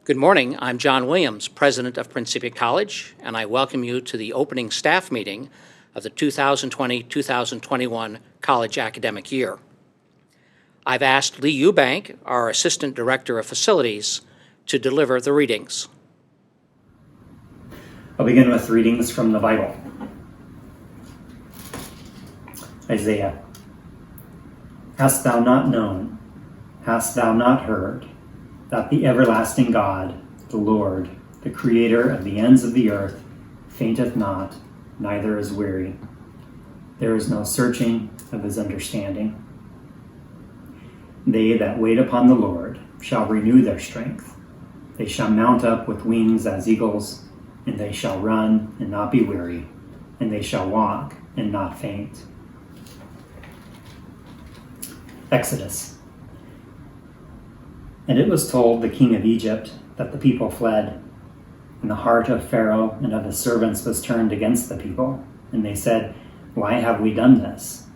Good morning. I'm John Williams, president of Principia College, and I welcome you to the opening staff meeting of the 2020-2021 college academic year. I've asked Lee Eubank, our Assistant Director of Facilities, to deliver the readings. I'll begin with readings from the Bible. Isaiah. Hast thou not known, hast thou not heard, that the everlasting God, the Lord, the Creator of the ends of the earth, fainteth not, neither is weary. There is no searching of his understanding. They that wait upon the Lord shall renew their strength. They shall mount up with wings as eagles, and they shall run and not be weary, and they shall walk and not faint. Exodus. And it was told the king of Egypt that the people fled, and the heart of Pharaoh and of his servants was turned against the people. And they said, Why have we done this,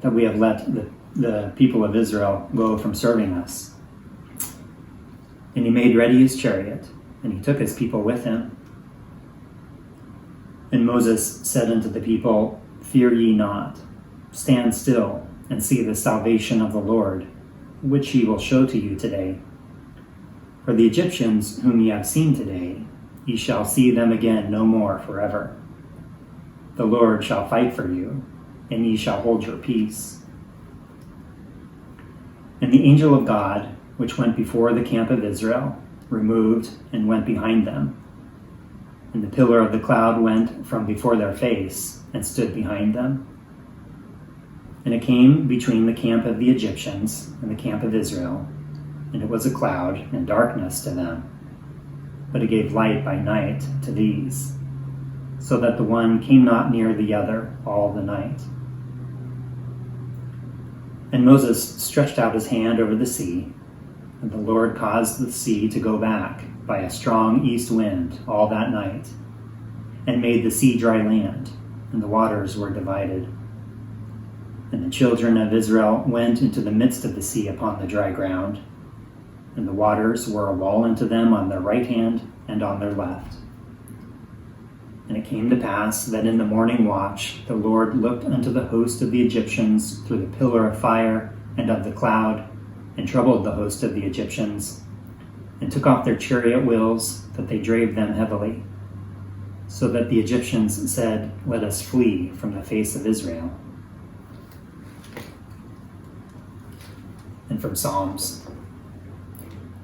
that we have let the people of Israel go from serving us? And he made ready his chariot, and he took his people with him. And Moses said unto the people, Fear ye not, stand still, and see the salvation of the Lord, which he will show to you today. For the Egyptians whom ye have seen today, ye shall see them again no more forever. The Lord shall fight for you, and ye shall hold your peace. And the angel of God, which went before the camp of Israel, removed and went behind them. And the pillar of the cloud went from before their face, and stood behind them. And it came between the camp of the Egyptians and the camp of Israel, and it was a cloud and darkness to them. But it gave light by night to these, so that the one came not near the other all the night. And Moses stretched out his hand over the sea, and the Lord caused the sea to go back by a strong east wind all that night, and made the sea dry land, and the waters were divided. And the children of Israel went into the midst of the sea upon the dry ground, and the waters were a wall unto them on their right hand and on their left. And it came to pass that in the morning watch the Lord looked unto the host of the Egyptians through the pillar of fire and of the cloud, and troubled the host of the Egyptians, and took off their chariot wheels, that they drave them heavily, so that the Egyptians said, Let us flee from the face of Israel. And from Psalms.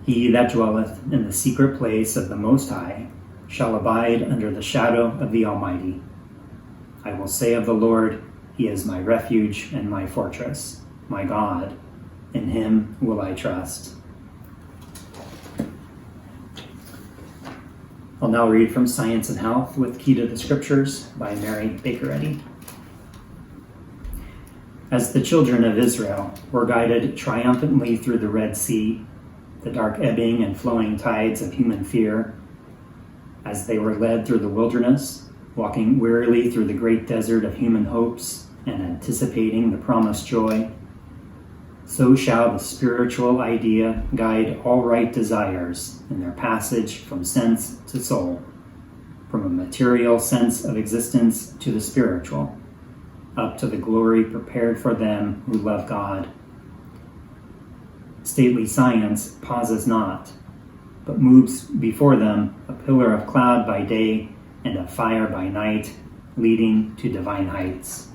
He that dwelleth in the secret place of the Most High shall abide under the shadow of the Almighty. I will say of the Lord, He is my refuge and my fortress, my God, in Him will I trust. I'll now read from Science and Health with Key to the Scriptures by Mary Baker Eddy. As the children of Israel were guided triumphantly through the Red Sea, the dark ebbing and flowing tides of human fear, as they were led through the wilderness, walking wearily through the great desert of human hopes and anticipating the promised joy, so shall the spiritual idea guide all right desires in their passage from sense to soul, from a material sense of existence to the spiritual, up to the glory prepared for them who love God. Stately science pauses not, but moves before them a pillar of cloud by day and of fire by night, leading to divine heights.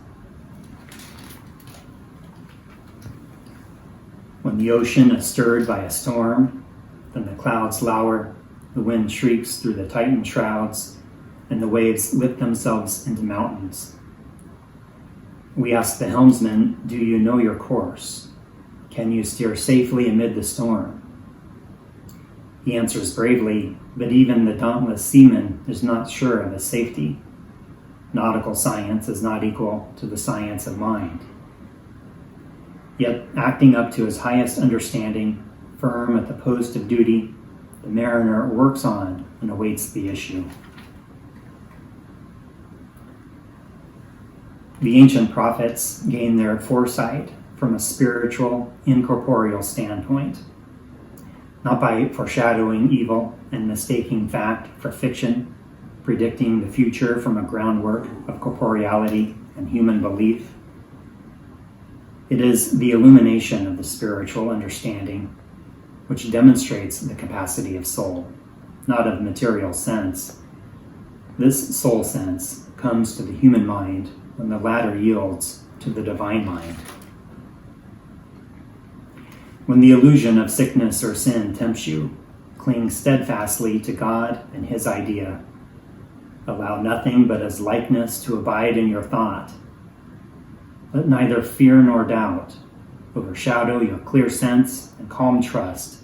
When the ocean is stirred by a storm, then the clouds lower, the wind shrieks through the tightened shrouds, and the waves lift themselves into mountains. We ask the helmsman, Do you know your course? Can you steer safely amid the storm? He answers bravely, but even the dauntless seaman is not sure of his safety. Nautical science is not equal to the science of mind. Yet, acting up to his highest understanding, firm at the post of duty, the mariner works on and awaits the issue. The ancient prophets gained their foresight from a spiritual, incorporeal standpoint. not by foreshadowing evil and mistaking fact for fiction, predicting the future from a groundwork of corporeality and human belief. It is the illumination of the spiritual understanding which demonstrates the capacity of soul, not of material sense. This soul sense comes to the human mind when the latter yields to the divine mind. When the illusion of sickness or sin tempts you, cling steadfastly to God and his idea. Allow nothing but his likeness to abide in your thought. Let neither fear nor doubt overshadow your clear sense and calm trust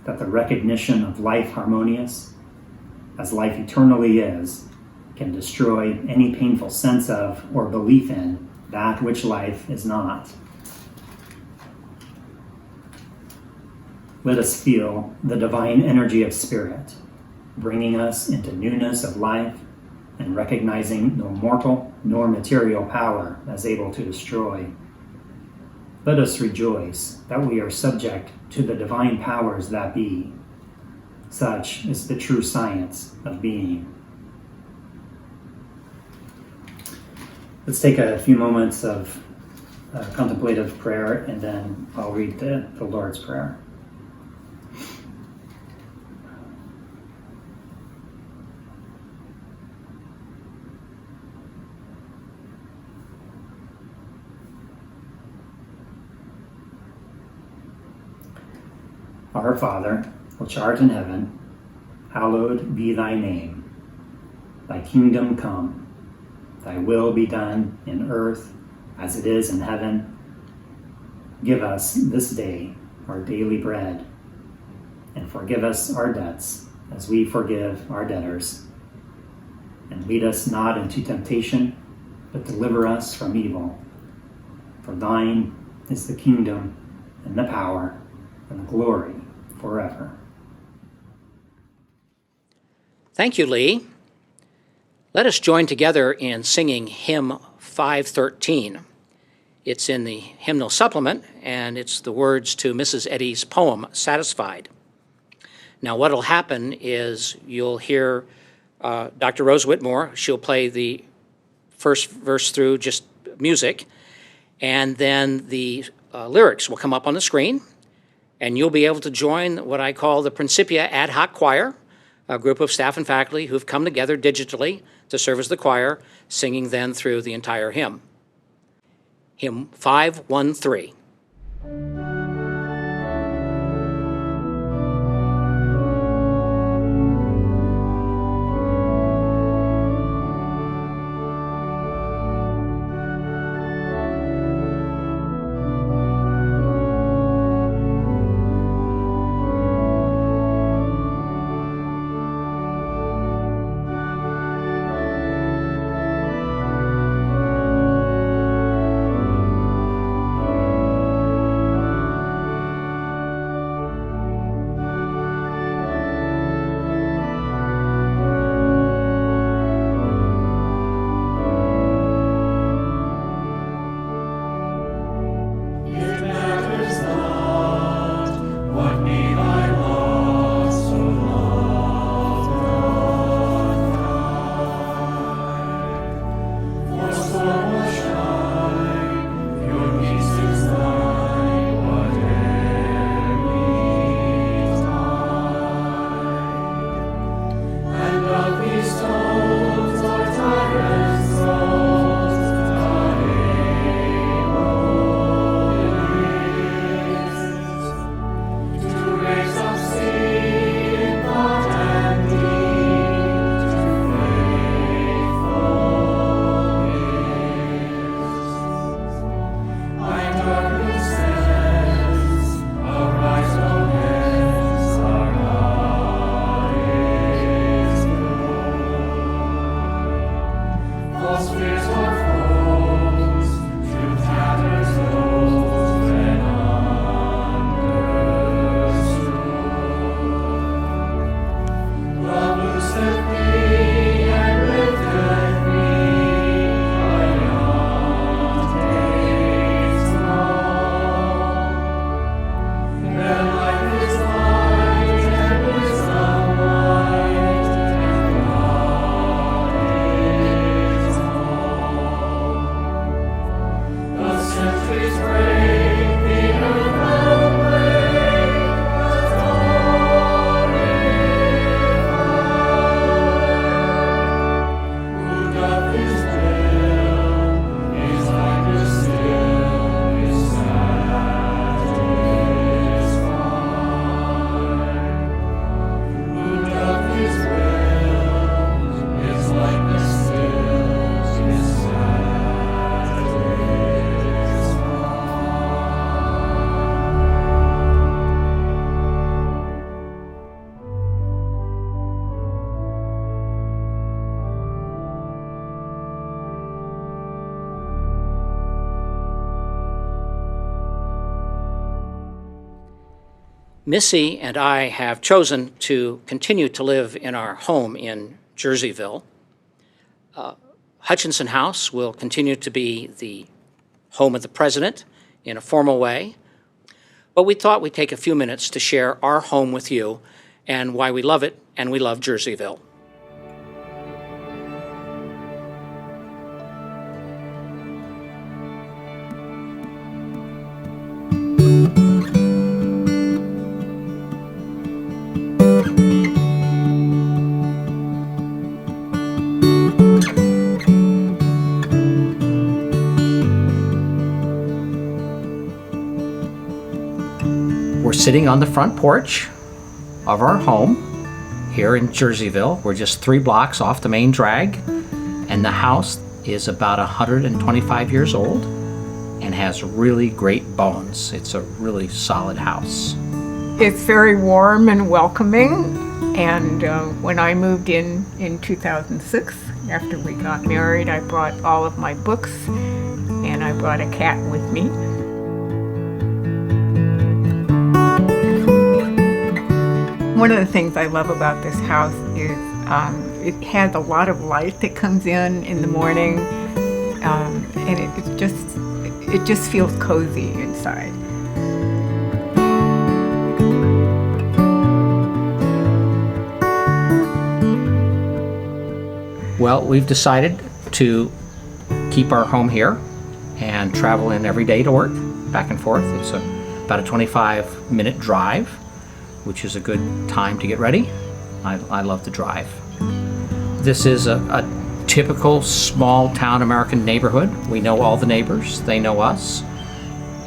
that the recognition of life harmonious, as life eternally is, can destroy any painful sense of or belief in that which life is not. Let us feel the divine energy of spirit, bringing us into newness of life and recognizing no mortal nor material power as able to destroy. Let us rejoice that we are subject to the divine powers that be. Such is the true science of being. Let's take a few moments of contemplative prayer, and then I'll read the Lord's Prayer. Our Father, which art in heaven, hallowed be thy name. Thy kingdom come, thy will be done in earth as it is in heaven. Give us this day our daily bread, and forgive us our debts as we forgive our debtors. And lead us not into temptation, but deliver us from evil. For thine is the kingdom and the power and the glory forever. Thank you, Lee. Let us join together in singing hymn 513. It's in the hymnal supplement, and it's the words to Mrs. Eddy's poem, Satisfied. Now, what'll happen is you'll hear Dr. Rose Whitmore. She'll play the first verse through just music, and then the lyrics will come up on the screen, and you'll be able to join what I call the Principia Ad Hoc Choir, a group of staff and faculty who've come together digitally to serve as the choir, singing then through the entire hymn. Hymn 513. Missy and I have chosen to continue to live in our home in Jerseyville. Hutchinson House will continue to be the home of the president in a formal way, but we thought we'd take a few minutes to share our home with you and why we love it and we love Jerseyville. We're sitting on the front porch of our home here in Jerseyville. We're just 3 blocks off the main drag, and the house is about 125 years old and has really great bones. It's a really solid house. It's very warm and welcoming, and when I moved in 2006, after we got married, I brought all of my books and I brought a cat with me. One of the things I love about this house is it has a lot of light that comes in the morning, and it just feels cozy inside. Well, we've decided to keep our home here and travel in every day to work, back and forth. It's about a 25-minute drive, which is a good time to get ready. I love to drive. This is a typical small-town American neighborhood. We know all the neighbors, they know us.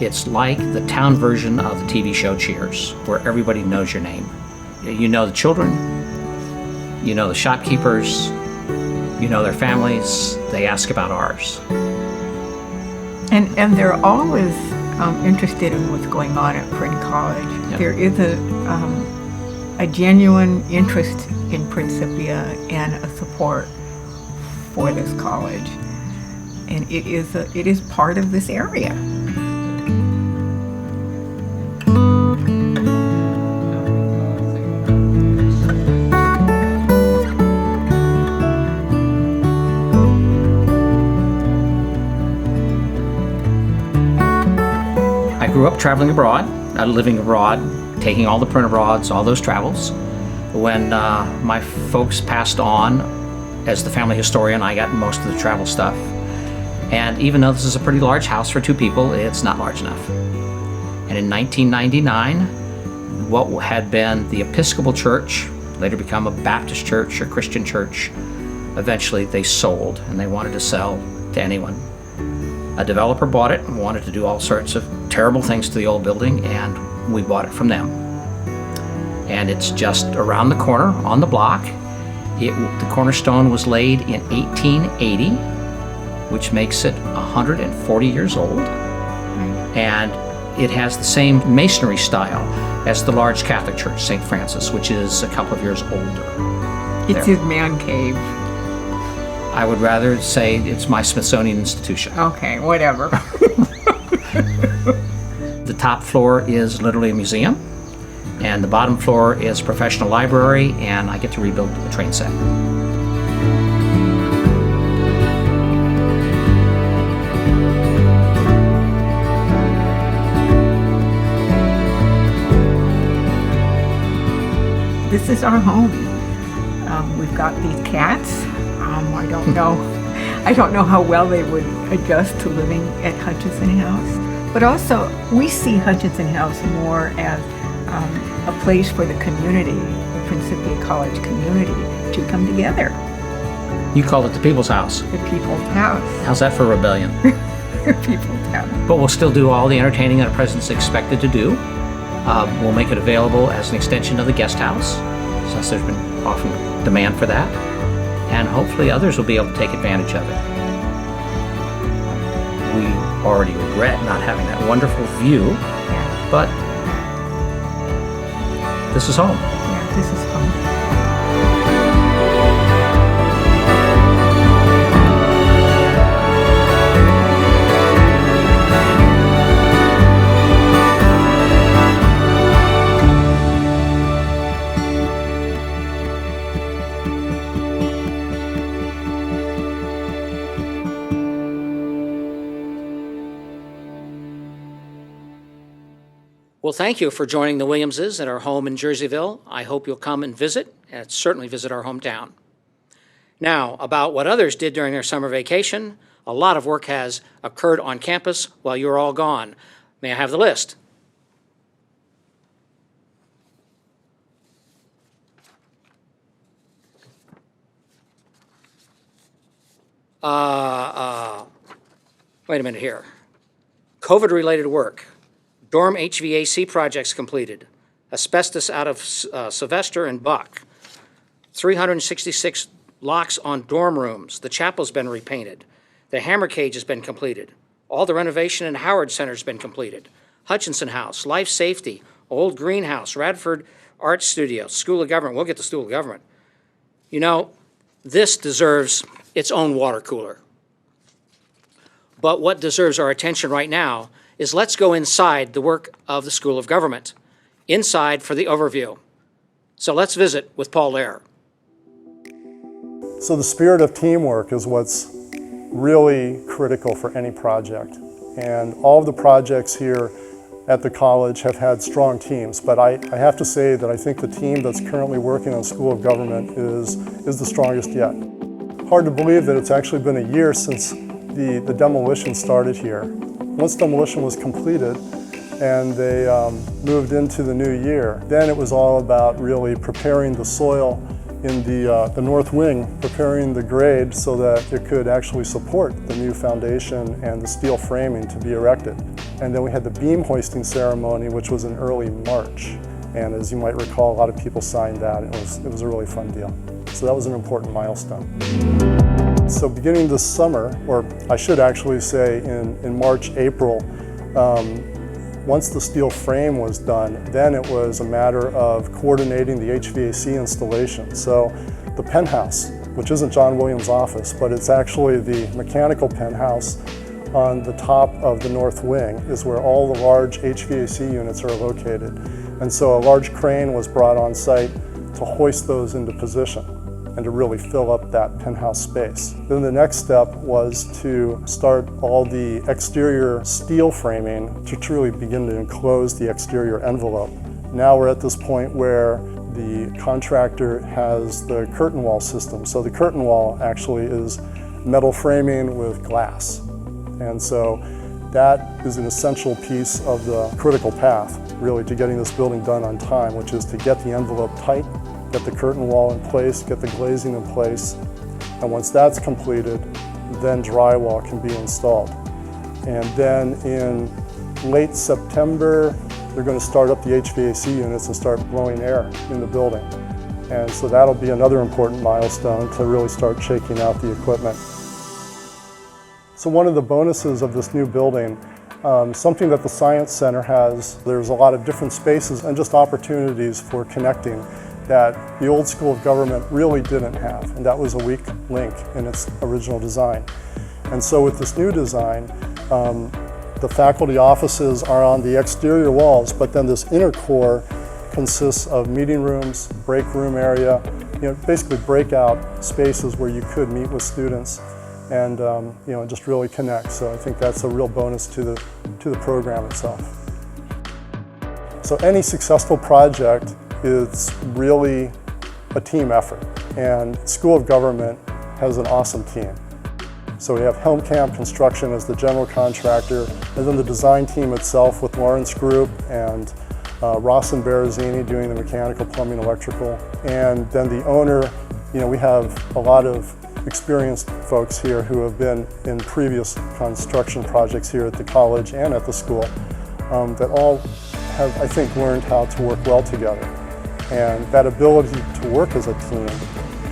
It's like the town version of the TV show Cheers, where everybody knows your name. You know the children, you know the shopkeepers, you know their families, they ask about ours. And they're always interested in what's going on at Prince College. Yep. There is a genuine interest in Principia and a support for this college, and it is part of this area. I grew up traveling abroad, living abroad, taking all the print abroads, all those travels. When my folks passed on, as the family historian, I got most of the travel stuff. And even though this is a pretty large house for 2 people, it's not large enough. And in 1999, what had been the Episcopal Church, later become a Baptist church or Christian church, eventually they sold, and they wanted to sell to anyone. A developer bought it and wanted to do all sorts of terrible things to the old building, and we bought it from them. And it's just around the corner on the block. The cornerstone was laid in 1880, which makes it 140 years old. And it has the same masonry style as the large Catholic church, St. Francis, which is a couple of years older. It's his man cave. I would rather say it's my Smithsonian institution. Okay, whatever. The top floor is literally a museum, and the bottom floor is a professional library, and I get to rebuild a train set. This is our home. We've got these cats. I don't know how well they would adjust to living at Hutchinson House. But also, we see Hutchinson House more as a place for the community, the Principia College community, to come together. You call it the People's House. The People's House. How's that for rebellion? People's House. But we'll still do all the entertaining that a president's expected to do. We'll make it available as an extension of the guest house, since there's been often demand for that. And hopefully others will be able to take advantage of it. We already regret not having that wonderful view, Yeah. but this is home. Yeah, this is home. Well, thank you for joining the Williamses at our home in Jerseyville. I hope you'll come and visit, and certainly visit our hometown. Now, about what others did during their summer vacation, a lot of work has occurred on campus while you were all gone. May I have the list? Wait a minute here. COVID-related work. Dorm HVAC projects completed. Asbestos out of Sylvester and Buck. 366 locks on dorm rooms. The chapel's been repainted. The hammer cage has been completed. All the renovation in Howard Center's been completed. Hutchinson House, Life Safety, Old Greenhouse, Radford Art Studio, School of Government. We'll get to School of Government. You know, this deserves its own water cooler. But what deserves our attention right now is let's go inside the work of the School of Government, inside for the overview. So let's visit with Paul Lehrer. So the spirit of teamwork is what's really critical for any project. And all of the projects here at the college have had strong teams, but I have to say that I think the team that's currently working on School of Government is the strongest yet. Hard to believe that it's actually been a year since the demolition started here. Once demolition was completed and they moved into the new year, then it was all about really preparing the soil in the north wing, preparing the grade so that it could actually support the new foundation and the steel framing to be erected. And then we had the beam hoisting ceremony, which was in early March. And as you might recall, a lot of people signed that. It was a really fun deal. So that was an important milestone. So beginning this summer, or I should actually say in March, April, once the steel frame was done, then it was a matter of coordinating the HVAC installation. So the penthouse, which isn't John Williams' office, but it's actually the mechanical penthouse on the top of the north wing, is where all the large HVAC units are located. And so a large crane was brought on site to hoist those into position and to really fill up that penthouse space. Then the next step was to start all the exterior steel framing to truly begin to enclose the exterior envelope. Now we're at this point where the contractor has the curtain wall system. So the curtain wall actually is metal framing with glass. And so that is an essential piece of the critical path, really, to getting this building done on time, which is to get the envelope tight, get the curtain wall in place, get the glazing in place, and once that's completed, then drywall can be installed. And then in late September, they're going to start up the HVAC units and start blowing air in the building. And so that'll be another important milestone to really start shaking out the equipment. So one of the bonuses of this new building, something that the Science Center has, there's a lot of different spaces and just opportunities for connecting that the old School of Government really didn't have, and that was a weak link in its original design. And so with this new design, the faculty offices are on the exterior walls, but then this inner core consists of meeting rooms, break room area, basically breakout spaces where you could meet with students and just really connect. So I think that's a real bonus to the program itself. So any successful project is really a team effort, and School of Government has an awesome team. So we have Helmkamp Construction as the general contractor, and then the design team itself with Lawrence Group and Ross and Berrezzini doing the mechanical, plumbing, electrical. And then the owner, we have a lot of experienced folks here who have been in previous construction projects here at the college and at the school that all have, I think, learned how to work well together. And that ability to work as a team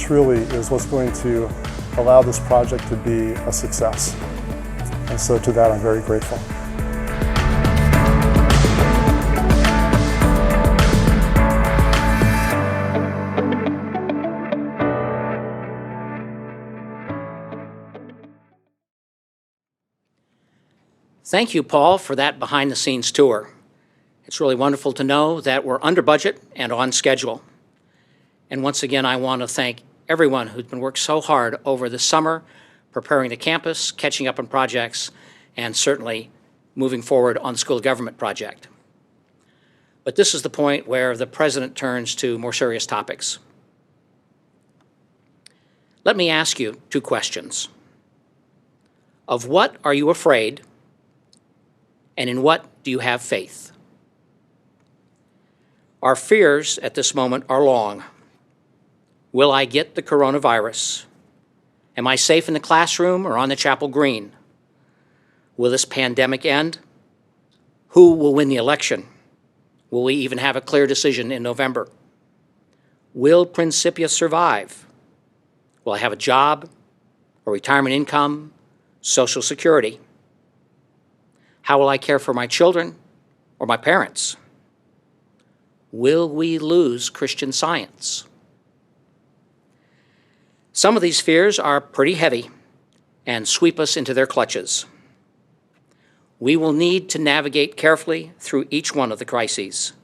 truly is what's going to allow this project to be a success. And so to that, I'm very grateful. Thank you, Paul, for that behind-the-scenes tour. It's really wonderful to know that we're under budget and on schedule. And once again, I want to thank everyone who's been working so hard over the summer, preparing the campus, catching up on projects, and certainly moving forward on the School of Government project. But this is the point where the President turns to more serious topics. Let me ask you two questions. Of what are you afraid, and in what do you have faith? Our fears at this moment are long. Will I get the coronavirus? Am I safe in the classroom or on the chapel green? Will this pandemic end? Who will win the election? Will we even have a clear decision in November? Will Principia survive? Will I have a job, a retirement income, Social Security? How will I care for my children or my parents? Will we lose Christian Science? Some of these fears are pretty heavy and sweep us into their clutches. We will need to navigate carefully through each one of the crises: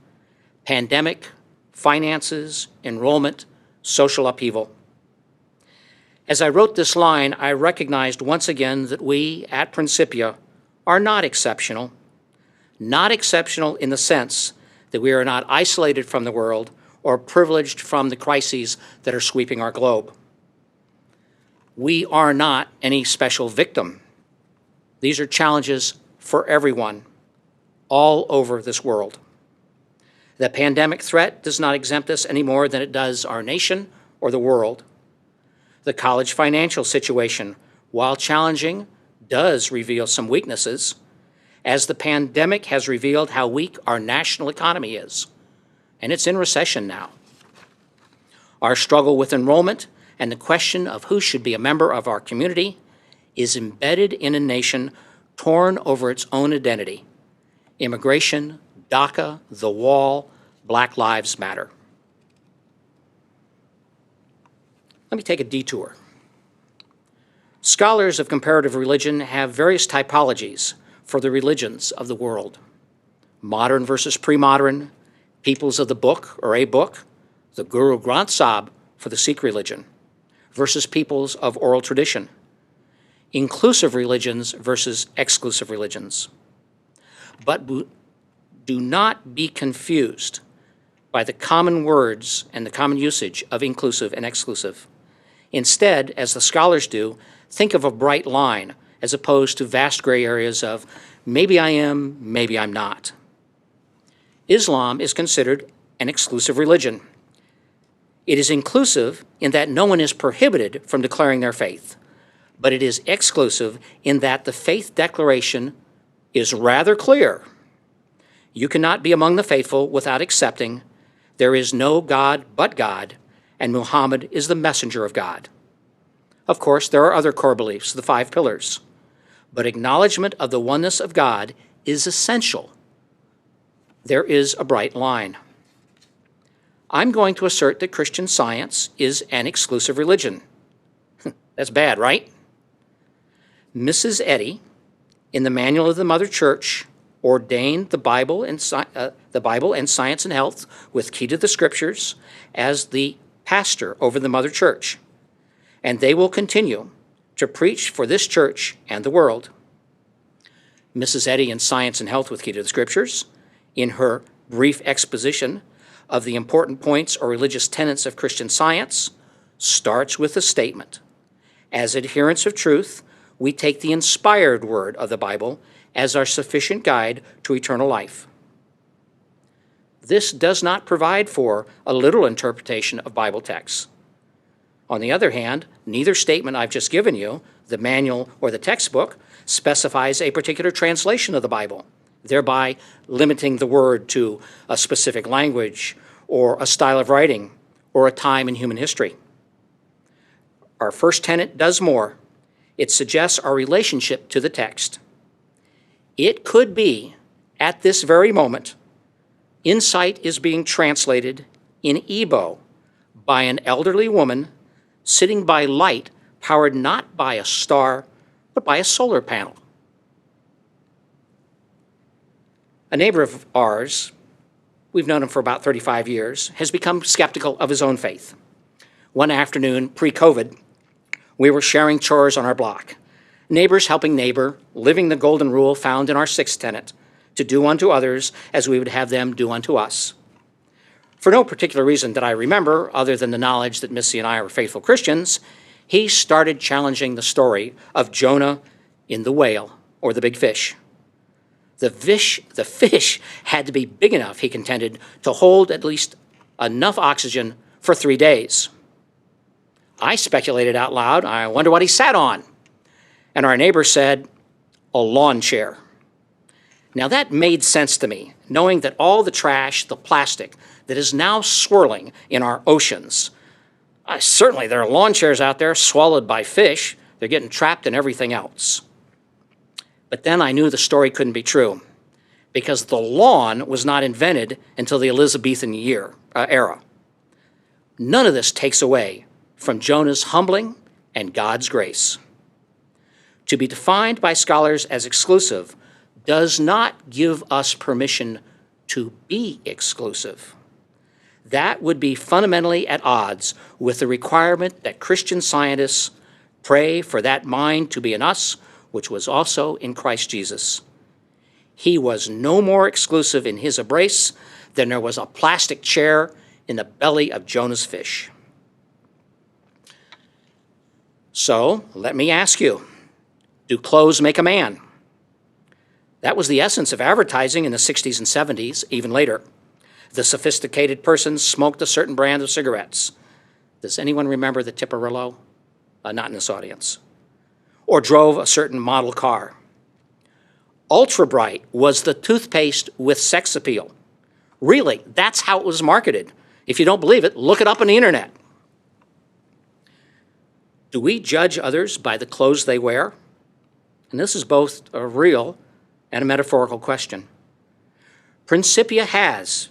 pandemic, finances, enrollment, social upheaval. As I wrote this line, I recognized once again that we at Principia are not exceptional in the sense that we are not isolated from the world or privileged from the crises that are sweeping our globe. We are not any special victim. These are challenges for everyone, all over this world. The pandemic threat does not exempt us any more than it does our nation or the world. The college financial situation, while challenging, does reveal some weaknesses, as the pandemic has revealed how weak our national economy is, and it's in recession now. Our struggle with enrollment and the question of who should be a member of our community is embedded in a nation torn over its own identity: immigration, DACA, the wall, Black Lives Matter. Let me take a detour. Scholars of comparative religion have various typologies for the religions of the world: modern versus pre-modern, peoples of the book or a book, the Guru Granth Sahib for the Sikh religion, versus peoples of oral tradition, inclusive religions versus exclusive religions. But do not be confused by the common words and the common usage of inclusive and exclusive. Instead, as the scholars do, think of a bright line as opposed to vast gray areas of maybe I am, maybe I'm not. Islam is considered an exclusive religion. It is inclusive in that no one is prohibited from declaring their faith, but it is exclusive in that the faith declaration is rather clear. You cannot be among the faithful without accepting there is no God but God, and Muhammad is the messenger of God. Of course, there are other core beliefs, the 5 pillars, but acknowledgement of the oneness of God is essential. There is a bright line. I'm going to assert that Christian Science is an exclusive religion. That's bad, right? Mrs. Eddy, in the Manual of the Mother Church, ordained the Bible and Science and Health with Key to the Scriptures as the pastor over the Mother Church, and they will continue to preach for this church and the world. Mrs. Eddy in Science and Health with Key to the Scriptures, in her brief exposition of the important points or religious tenets of Christian Science, starts with the statement: as adherents of truth, we take the inspired word of the Bible as our sufficient guide to eternal life. This does not provide for a literal interpretation of Bible texts. On the other hand, neither statement I've just given you, the manual or the textbook, specifies a particular translation of the Bible, thereby limiting the word to a specific language or a style of writing or a time in human history. Our first tenet does more. It suggests our relationship to the text. It could be, at this very moment, insight is being translated in Igbo by an elderly woman sitting by light powered not by a star, but by a solar panel. A neighbor of ours, we've known him for about 35 years, has become skeptical of his own faith. One afternoon, pre-COVID, we were sharing chores on our block. Neighbors helping neighbor, living the golden rule found in our sixth tenet, to do unto others as we would have them do unto us. For no particular reason that I remember, other than the knowledge that Missy and I are faithful Christians, he started challenging the story of Jonah in the whale, or the big fish. The fish had to be big enough, he contended, to hold at least enough oxygen for 3 days. I speculated out loud, I wonder what he sat on. And our neighbor said, a lawn chair. Now that made sense to me, knowing that all the trash, the plastic, that is now swirling in our oceans, certainly there are lawn chairs out there swallowed by fish. They're getting trapped in everything else. But then I knew the story couldn't be true, because the lawn was not invented until the Elizabethan era. None of this takes away from Jonah's humbling and God's grace. To be defined by scholars as exclusive does not give us permission to be exclusive. That would be fundamentally at odds with the requirement that Christian scientists pray for that mind to be in us, which was also in Christ Jesus. He was no more exclusive in his embrace than there was a plastic chair in the belly of Jonah's fish. So, let me ask you, do clothes make a man? That was the essence of advertising in the 60s and 70s, even later. The sophisticated person smoked a certain brand of cigarettes. Does anyone remember the Tipperillo? Not in this audience. Or drove a certain model car. Ultra Bright was the toothpaste with sex appeal. Really, that's how it was marketed. If you don't believe it, look it up on the internet. Do we judge others by the clothes they wear? And this is both a real and a metaphorical question. Principia has,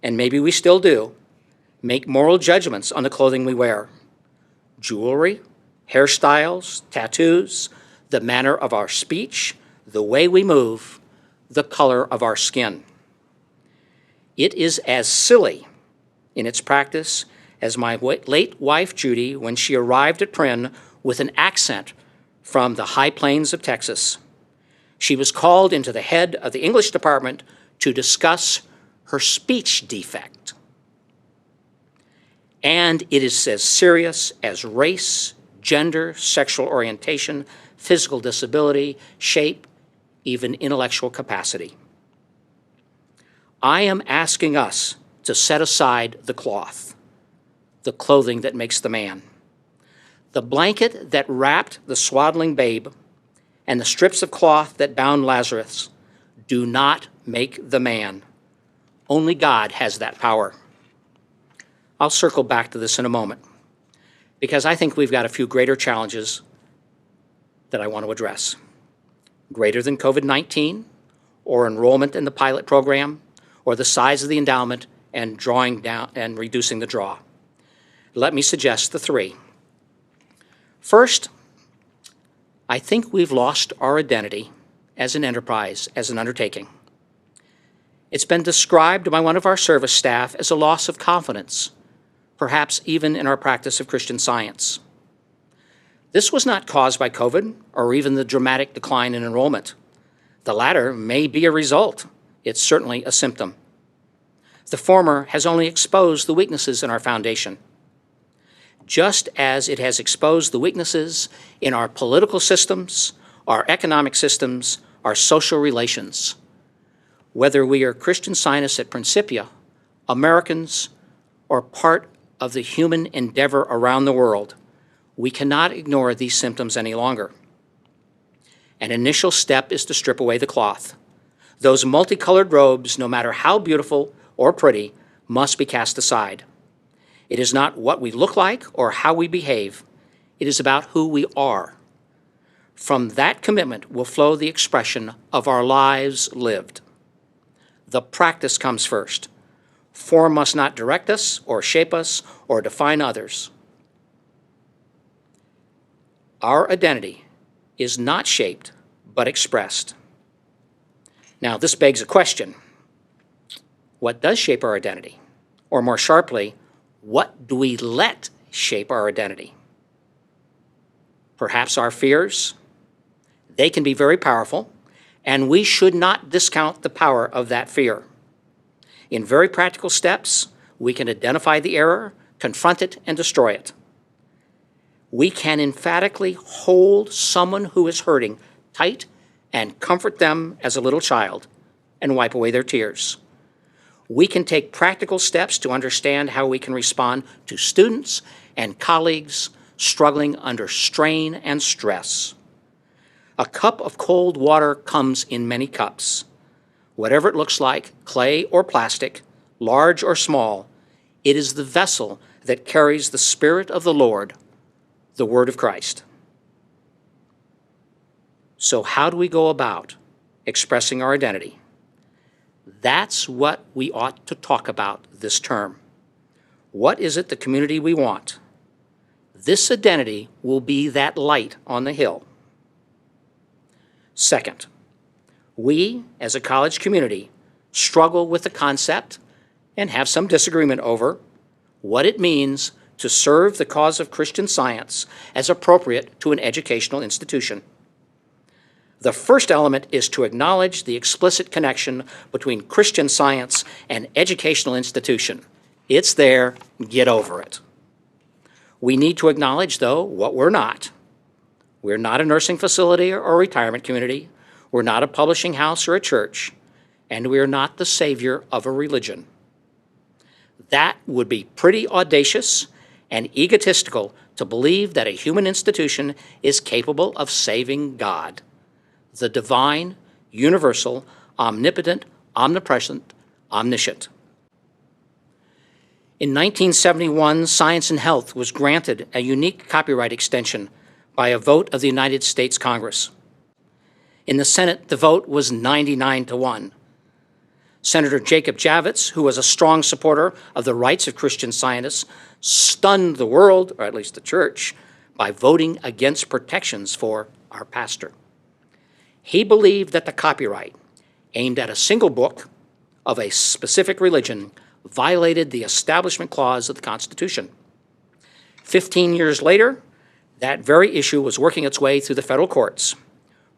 and maybe we still do, make moral judgments on the clothing we wear. Jewelry, hairstyles, tattoos, the manner of our speech, the way we move, the color of our skin. It is as silly in its practice as my late wife Judy when she arrived at Prin with an accent from the high plains of Texas. She was called into the head of the English department to discuss her speech defect. And it is as serious as race, gender, sexual orientation, physical disability, shape, even intellectual capacity. I am asking us to set aside the cloth, the clothing that makes the man. The blanket that wrapped the swaddling babe and the strips of cloth that bound Lazarus do not make the man. Only God has that power. I'll circle back to this in a moment, because I think we've got a few greater challenges that I want to address. Greater than COVID-19, or enrollment in the pilot program, or the size of the endowment and drawing down and reducing the draw. Let me suggest the three. First, I think we've lost our identity as an enterprise, as an undertaking. It's been described by one of our service staff as a loss of confidence, perhaps even in our practice of Christian Science. This was not caused by COVID or even the dramatic decline in enrollment. The latter may be a result. It's certainly a symptom. The former has only exposed the weaknesses in our foundation. just as it has exposed the weaknesses in our political systems, our economic systems, our social relations. Whether we are Christian Scientists at Principia, Americans, or part of the human endeavor around the world, we cannot ignore these symptoms any longer. An initial step is to strip away the cloth. Those multicolored robes, no matter how beautiful or pretty, must be cast aside. It is not what we look like or how we behave. It is about who we are. From that commitment will flow the expression of our lives lived. The practice comes first. Form must not direct us or shape us or define others. Our identity is not shaped, but expressed. Now, this begs a question. What does shape our identity? Or more sharply, what do we let shape our identity? Perhaps our fears? They can be very powerful, and we should not discount the power of that fear. In very practical steps, we can identify the error, confront it, and destroy it. We can emphatically hold someone who is hurting tight and comfort them as a little child and wipe away their tears. We can take practical steps to understand how we can respond to students and colleagues struggling under strain and stress. A cup of cold water comes in many cups. Whatever it looks like, clay or plastic, large or small, it is the vessel that carries the Spirit of the Lord, the Word of Christ. So how do we go about expressing our identity? That's what we ought to talk about this term. What is it the community we want? This identity will be that light on the hill. Second, we, as a college community, struggle with the concept and have some disagreement over what it means to serve the cause of Christian Science as appropriate to an educational institution. The first element is to acknowledge the explicit connection between Christian Science and educational institution. It's there, get over it. We need to acknowledge, though, what we're not. We're not a nursing facility or a retirement community. We're not a publishing house or a church. And we are not the savior of a religion. That would be pretty audacious and egotistical to believe that a human institution is capable of saving God, the divine, universal, omnipotent, omnipresent, omniscient. In 1971, Science and Health was granted a unique copyright extension by a vote of the United States Congress. In the Senate, the vote was 99-1. Senator Jacob Javits, who was a strong supporter of the rights of Christian Scientists, stunned the world, or at least the church, by voting against protections for our pastor. He believed that the copyright, aimed at a single book of a specific religion, violated the Establishment Clause of the Constitution. 15 years later, that very issue was working its way through the federal courts,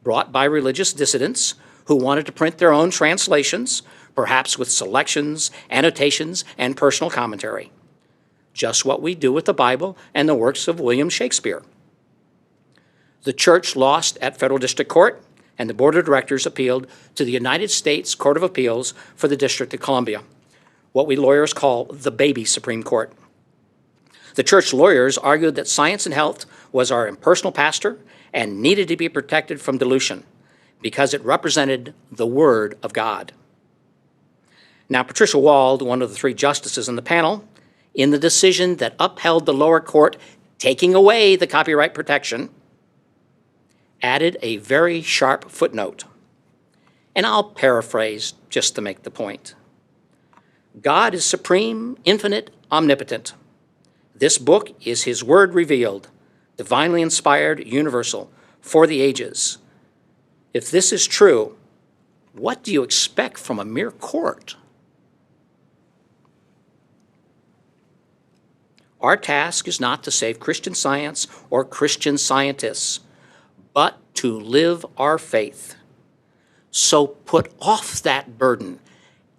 brought by religious dissidents who wanted to print their own translations, perhaps with selections, annotations, and personal commentary. Just what we do with the Bible and the works of William Shakespeare. The church lost at federal district court, and the board of directors appealed to the United States Court of Appeals for the District of Columbia, what we lawyers call the baby Supreme Court. The church lawyers argued that Science and Health was our impersonal pastor and needed to be protected from dilution because it represented the Word of God. Now, Patricia Wald, one of the three justices in the panel, in the decision that upheld the lower court taking away the copyright protection, added a very sharp footnote. And I'll paraphrase just to make the point. God is supreme, infinite, omnipotent. This book is His Word revealed, divinely inspired, universal, for the ages. If this is true, what do you expect from a mere court? Our task is not to save Christian Science or Christian scientists, but to live our faith. So put off that burden,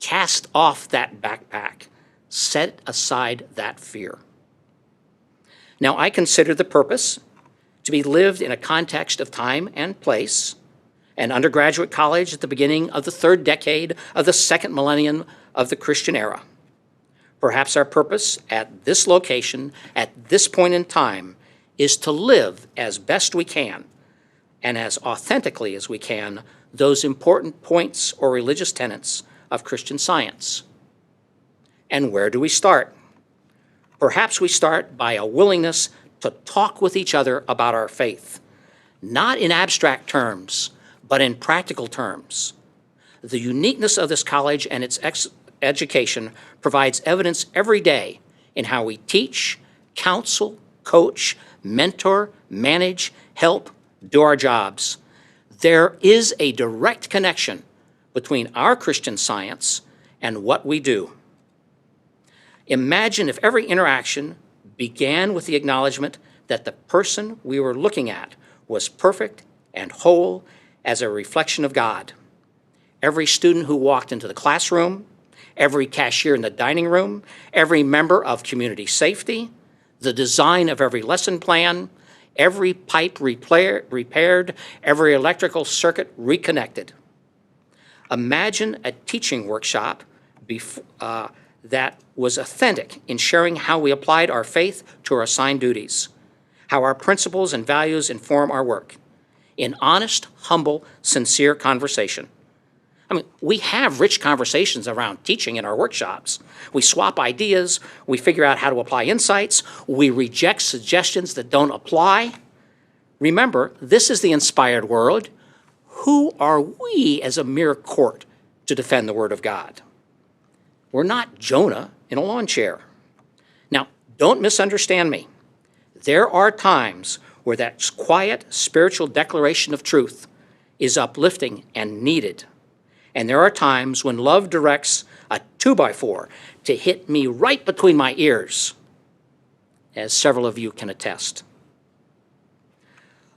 cast off that backpack, set aside that fear. Now, I consider the purpose to be lived in a context of time and place, an undergraduate college at the beginning of the third decade of the second millennium of the Christian era. Perhaps our purpose at this location, at this point in time, is to live as best we can and as authentically as we can those important points or religious tenets of Christian Science. And where do we start? Perhaps we start by a willingness to talk with each other about our faith, not in abstract terms, but in practical terms. The uniqueness of this college and its education provides evidence every day in how we teach, counsel, coach, mentor, manage, help, do our jobs. There is a direct connection between our Christian Science and what we do. Imagine if every interaction began with the acknowledgement that the person we were looking at was perfect and whole as a reflection of God. Every student who walked into the classroom, every cashier in the dining room, every member of community safety, the design of every lesson plan, every pipe repaired, every electrical circuit reconnected. Imagine a teaching workshop that was authentic in sharing how we applied our faith to our assigned duties, how our principles and values inform our work, in honest, humble, sincere conversation. I mean, we have rich conversations around teaching in our workshops. We swap ideas, we figure out how to apply insights, we reject suggestions that don't apply. Remember, this is the inspired world. Who are we as a mere court to defend the Word of God? We're not Jonah in a lawn chair. Now, don't misunderstand me. There are times where that quiet spiritual declaration of truth is uplifting and needed. And there are times when love directs a 2x4 to hit me right between my ears, as several of you can attest.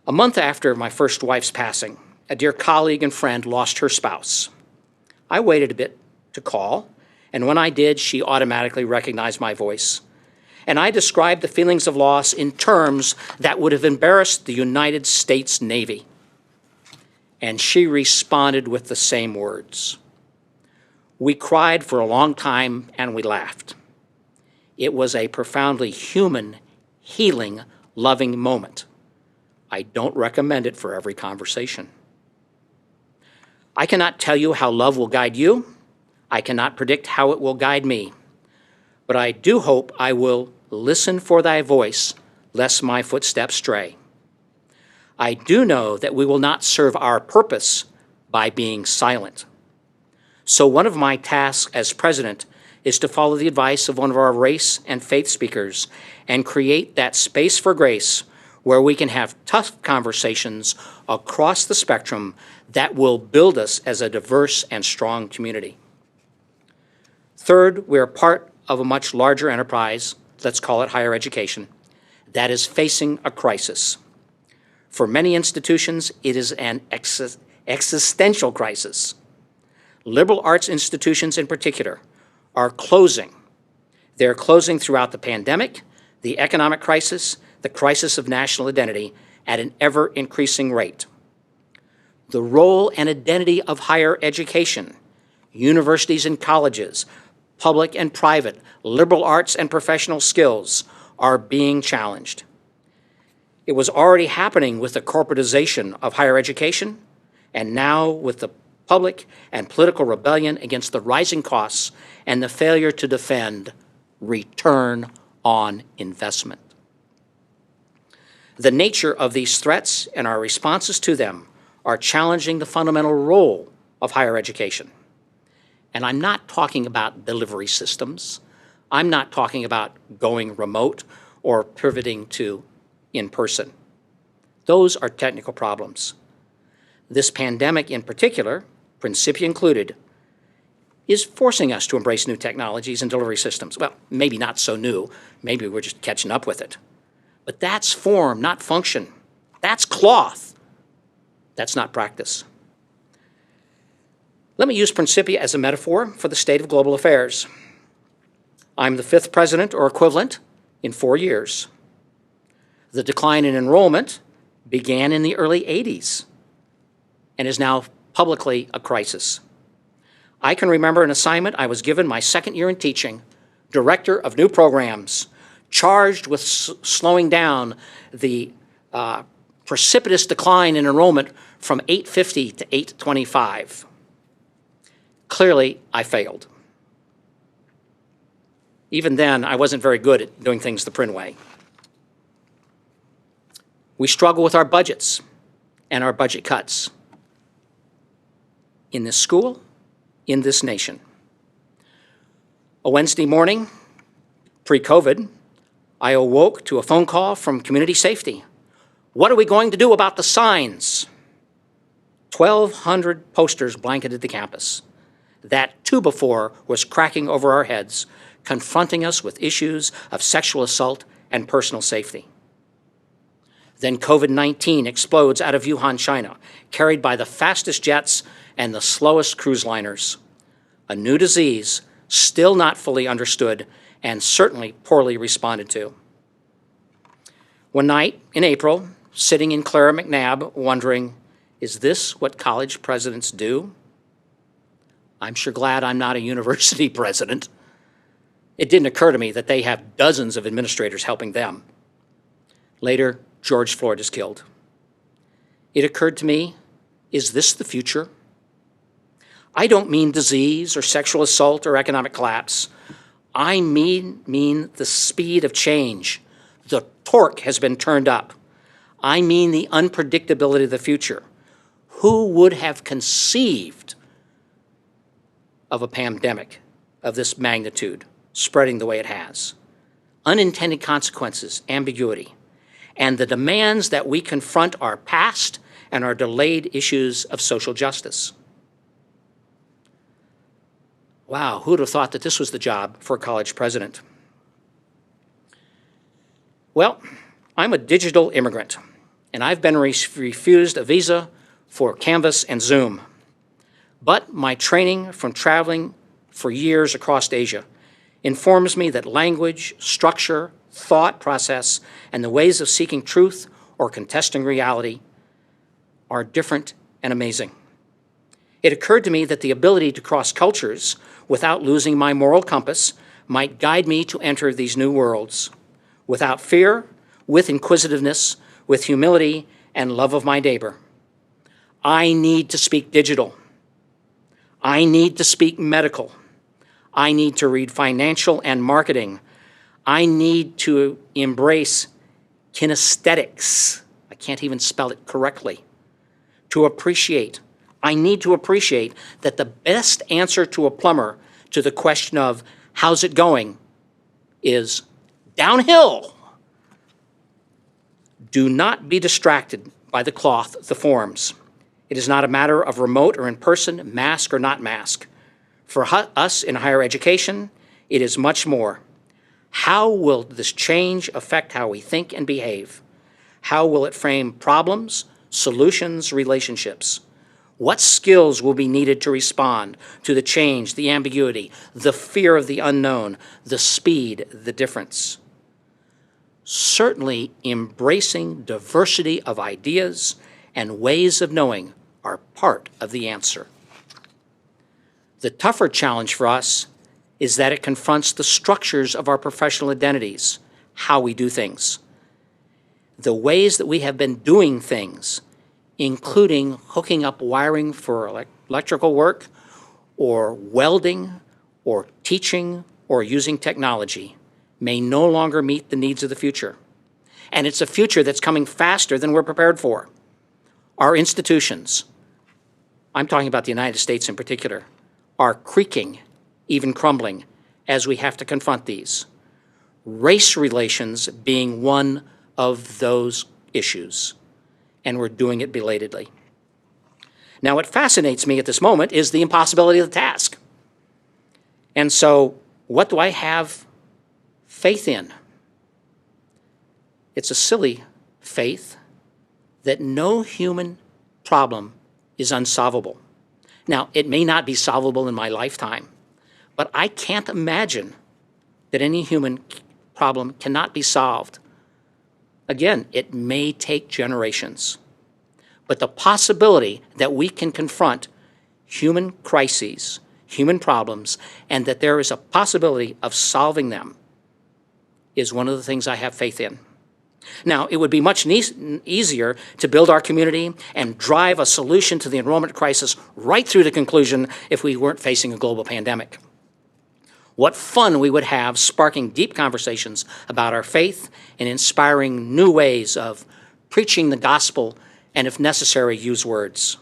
A month after my first wife's passing, a dear colleague and friend lost her spouse. I waited a bit to call, and when I did, she automatically recognized my voice. And I described the feelings of loss in terms that would have embarrassed the United States Navy. And she responded with the same words. We cried for a long time and we laughed. It was a profoundly human, healing, loving moment. I don't recommend it for every conversation. I cannot tell you how love will guide you. I cannot predict how it will guide me. But I do hope I will listen for thy voice, lest my footsteps stray. I do know that we will not serve our purpose by being silent. So one of my tasks as president is to follow the advice of one of our race and faith speakers and create that space for grace where we can have tough conversations across the spectrum that will build us as a diverse and strong community. Third, we are part of a much larger enterprise, let's call it higher education, that is facing a crisis. For many institutions, it is an existential crisis. Liberal arts institutions in particular are closing. They're closing throughout the pandemic, the economic crisis, the crisis of national identity at an ever-increasing rate. The role and identity of higher education, universities and colleges, public and private, liberal arts and professional skills are being challenged. It was already happening with the corporatization of higher education, and now with the public and political rebellion against the rising costs and the failure to defend return on investment. The nature of these threats and our responses to them are challenging the fundamental role of higher education. And I'm not talking about delivery systems. I'm not talking about going remote or pivoting to in-person. Those are technical problems. This pandemic in particular, Principia included, is forcing us to embrace new technologies and delivery systems. Well, maybe not so new. Maybe we're just catching up with it. But that's form, not function. That's cloth. That's not practice. Let me use Principia as a metaphor for the state of global affairs. I'm the 5th president or equivalent in 4 years. The decline in enrollment began in the early 80s and is now publicly a crisis. I can remember an assignment I was given my second year in teaching, director of new programs, charged with slowing down the precipitous decline in enrollment from 850 to 825. Clearly, I failed. Even then, I wasn't very good at doing things the Prynne way. We struggle with our budgets and our budget cuts in this school, in this nation. A Wednesday morning, pre-COVID, I awoke to a phone call from Community Safety. What are we going to do about the signs? 1,200 posters blanketed the campus. That too before was cracking over our heads, confronting us with issues of sexual assault and personal safety. Then COVID-19 explodes out of Wuhan, China, carried by the fastest jets and the slowest cruise liners. A new disease still not fully understood and certainly poorly responded to. One night in April, sitting in Clara McNabb, wondering, is this what college presidents do? I'm sure glad I'm not a university president. It didn't occur to me that they have dozens of administrators helping them. Later, George Floyd is killed. It occurred to me, is this the future? I don't mean disease or sexual assault or economic collapse. I mean the speed of change. The torque has been turned up. I mean the unpredictability of the future. Who would have conceived of a pandemic of this magnitude spreading the way it has? Unintended consequences, ambiguity, and the demands that we confront our past and our delayed issues of social justice. Wow, who would have thought that this was the job for a college president? Well, I'm a digital immigrant, and I've been refused a visa for Canvas and Zoom. But my training from traveling for years across Asia informs me that language, structure, thought process, and the ways of seeking truth or contesting reality are different and amazing. It occurred to me that the ability to cross cultures without losing my moral compass might guide me to enter these new worlds without fear, with inquisitiveness, with humility, and love of my neighbor. I need to speak digital. I need to speak medical. I need to read financial and marketing. I need to embrace kinesthetics. I can't even spell it correctly. To appreciate. I need to appreciate that the best answer to a plumber to the question of how's it going is downhill. Do not be distracted by the cloth, the forms. It is not a matter of remote or in person, mask or not mask. For us in higher education, it is much more. How will this change affect how we think and behave? How will it frame problems, solutions, relationships? What skills will be needed to respond to the change, the ambiguity, the fear of the unknown, the speed, the difference? Certainly, embracing diversity of ideas and ways of knowing are part of the answer. The tougher challenge for us is that it confronts the structures of our professional identities, how we do things, the ways that we have been doing things, including hooking up wiring for electrical work, or welding, or teaching, or using technology, may no longer meet the needs of the future. And it's a future that's coming faster than we're prepared for. Our institutions, I'm talking about the United States in particular, are creaking, even crumbling, as we have to confront these. Race relations being one of those issues, and we're doing it belatedly. Now, what fascinates me at this moment is the impossibility of the task. And so, what do I have faith in? It's a silly faith that no human problem is unsolvable. Now, it may not be solvable in my lifetime, but I can't imagine that any human problem cannot be solved Again, it may take generations, but the possibility that we can confront human crises, human problems, and that there is a possibility of solving them is one of the things I have faith in. Now, it would be much easier to build our community and drive a solution to the enrollment crisis right through to conclusion if we weren't facing a global pandemic. What fun we would have sparking deep conversations about our faith and inspiring new ways of preaching the gospel and, if necessary, use words.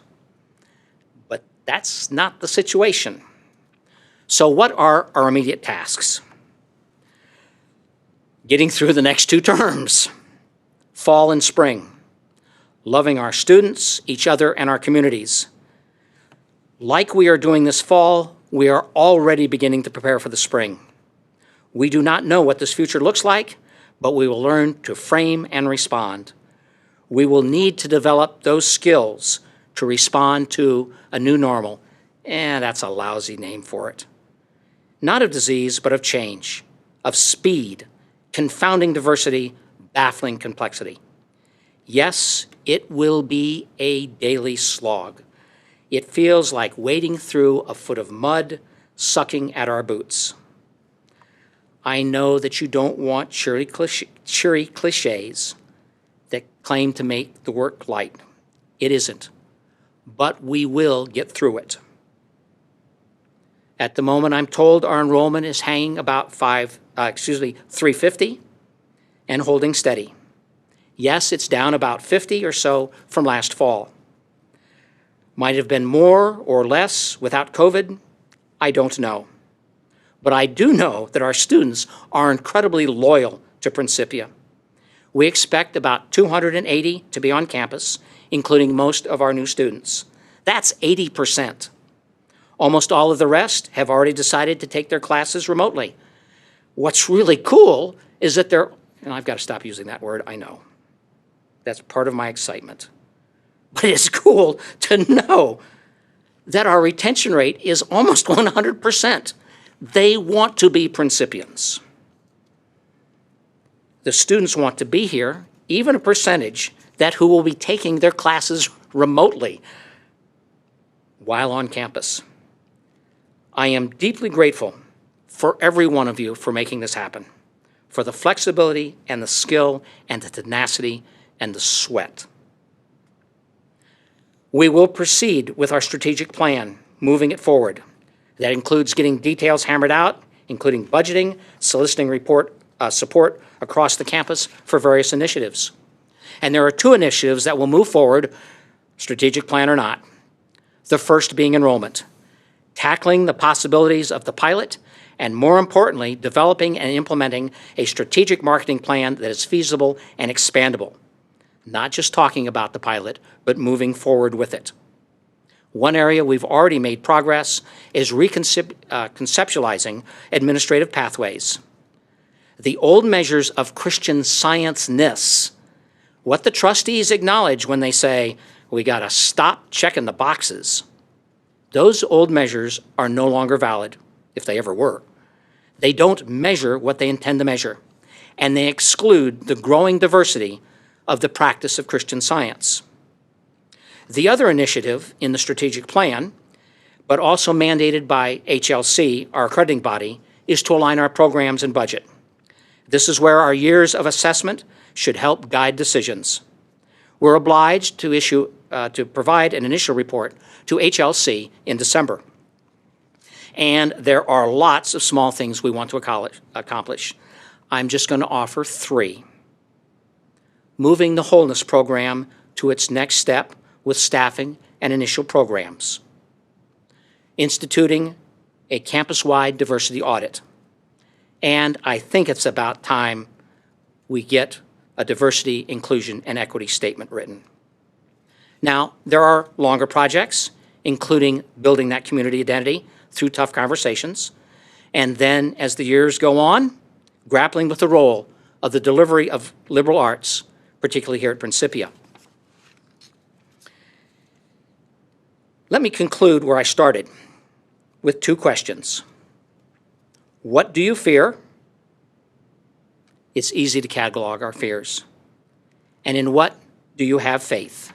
But that's not the situation. So what are our immediate tasks? Getting through the next 2 terms, fall and spring, loving our students, each other, and our communities. Like we are doing this fall, we are already beginning to prepare for the spring. We do not know what this future looks like, but we will learn to frame and respond. We will need to develop those skills to respond to a new normal, and that's a lousy name for it. Not of disease, but of change, of speed, confounding diversity, baffling complexity. Yes, it will be a daily slog. It feels like wading through a foot of mud, sucking at our boots. I know that you don't want cheery cliches that claim to make the work light. It isn't, but we will get through it. At the moment, I'm told our enrollment is hanging about 350 and holding steady. Yes, it's down about 50 or so from last fall. Might have been more or less without COVID, I don't know. But I do know that our students are incredibly loyal to Principia. We expect about 280 to be on campus, including most of our new students. That's 80%. Almost all of the rest have already decided to take their classes remotely. What's really cool is that they're, and I've got to stop using that word, I know. That's part of my excitement. But it's cool to know that our retention rate is almost 100%. They want to be Principians. The students want to be here, even a percentage that who will be taking their classes remotely while on campus. I am deeply grateful for every one of you for making this happen, for the flexibility and the skill and the tenacity and the sweat. We will proceed with our strategic plan, moving it forward. That includes getting details hammered out, including budgeting, soliciting support across the campus for various initiatives. And there are 2 initiatives that will move forward, strategic plan or not. The first being enrollment, tackling the possibilities of the pilot, and more importantly, developing and implementing a strategic marketing plan that is feasible and expandable. Not just talking about the pilot, but moving forward with it. One area we've already made progress is conceptualizing administrative pathways. The old measures of Christian science-ness, what the trustees acknowledge when they say, we got to stop checking the boxes. Those old measures are no longer valid, if they ever were. They don't measure what they intend to measure, and they exclude the growing diversity of the practice of Christian Science. The other initiative in the strategic plan, but also mandated by HLC, our accrediting body, is to align our programs and budget. This is where our years of assessment should help guide decisions. We're obliged to provide an initial report to HLC in December. And there are lots of small things we want to accomplish. I'm just going to offer 3. Moving the Wholeness Program to its next step with staffing and initial programs. Instituting a campus-wide diversity audit. And I think it's about time we get a diversity, inclusion, and equity statement written. Now, there are longer projects, including building that community identity through tough conversations, and then as the years go on, grappling with the role of the delivery of liberal arts, particularly here at Principia. Let me conclude where I started, with 2 questions. What do you fear? It's easy to catalog our fears. And in what do you have faith?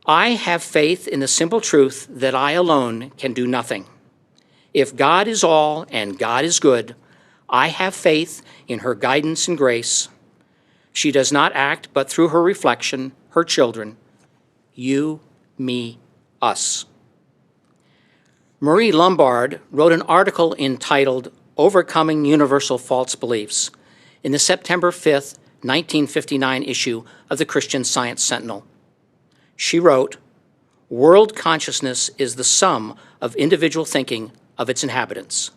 I have faith in the simple truth that I alone can do nothing. If God is all and God is good, I have faith in her guidance and grace. She does not act but through her reflection, her children, you, me, us. Marie Lombard wrote an article entitled Overcoming Universal False Beliefs in the September 5th, 1959 issue of the Christian Science Sentinel. She wrote, "World consciousness is the sum of individual thinking of its inhabitants.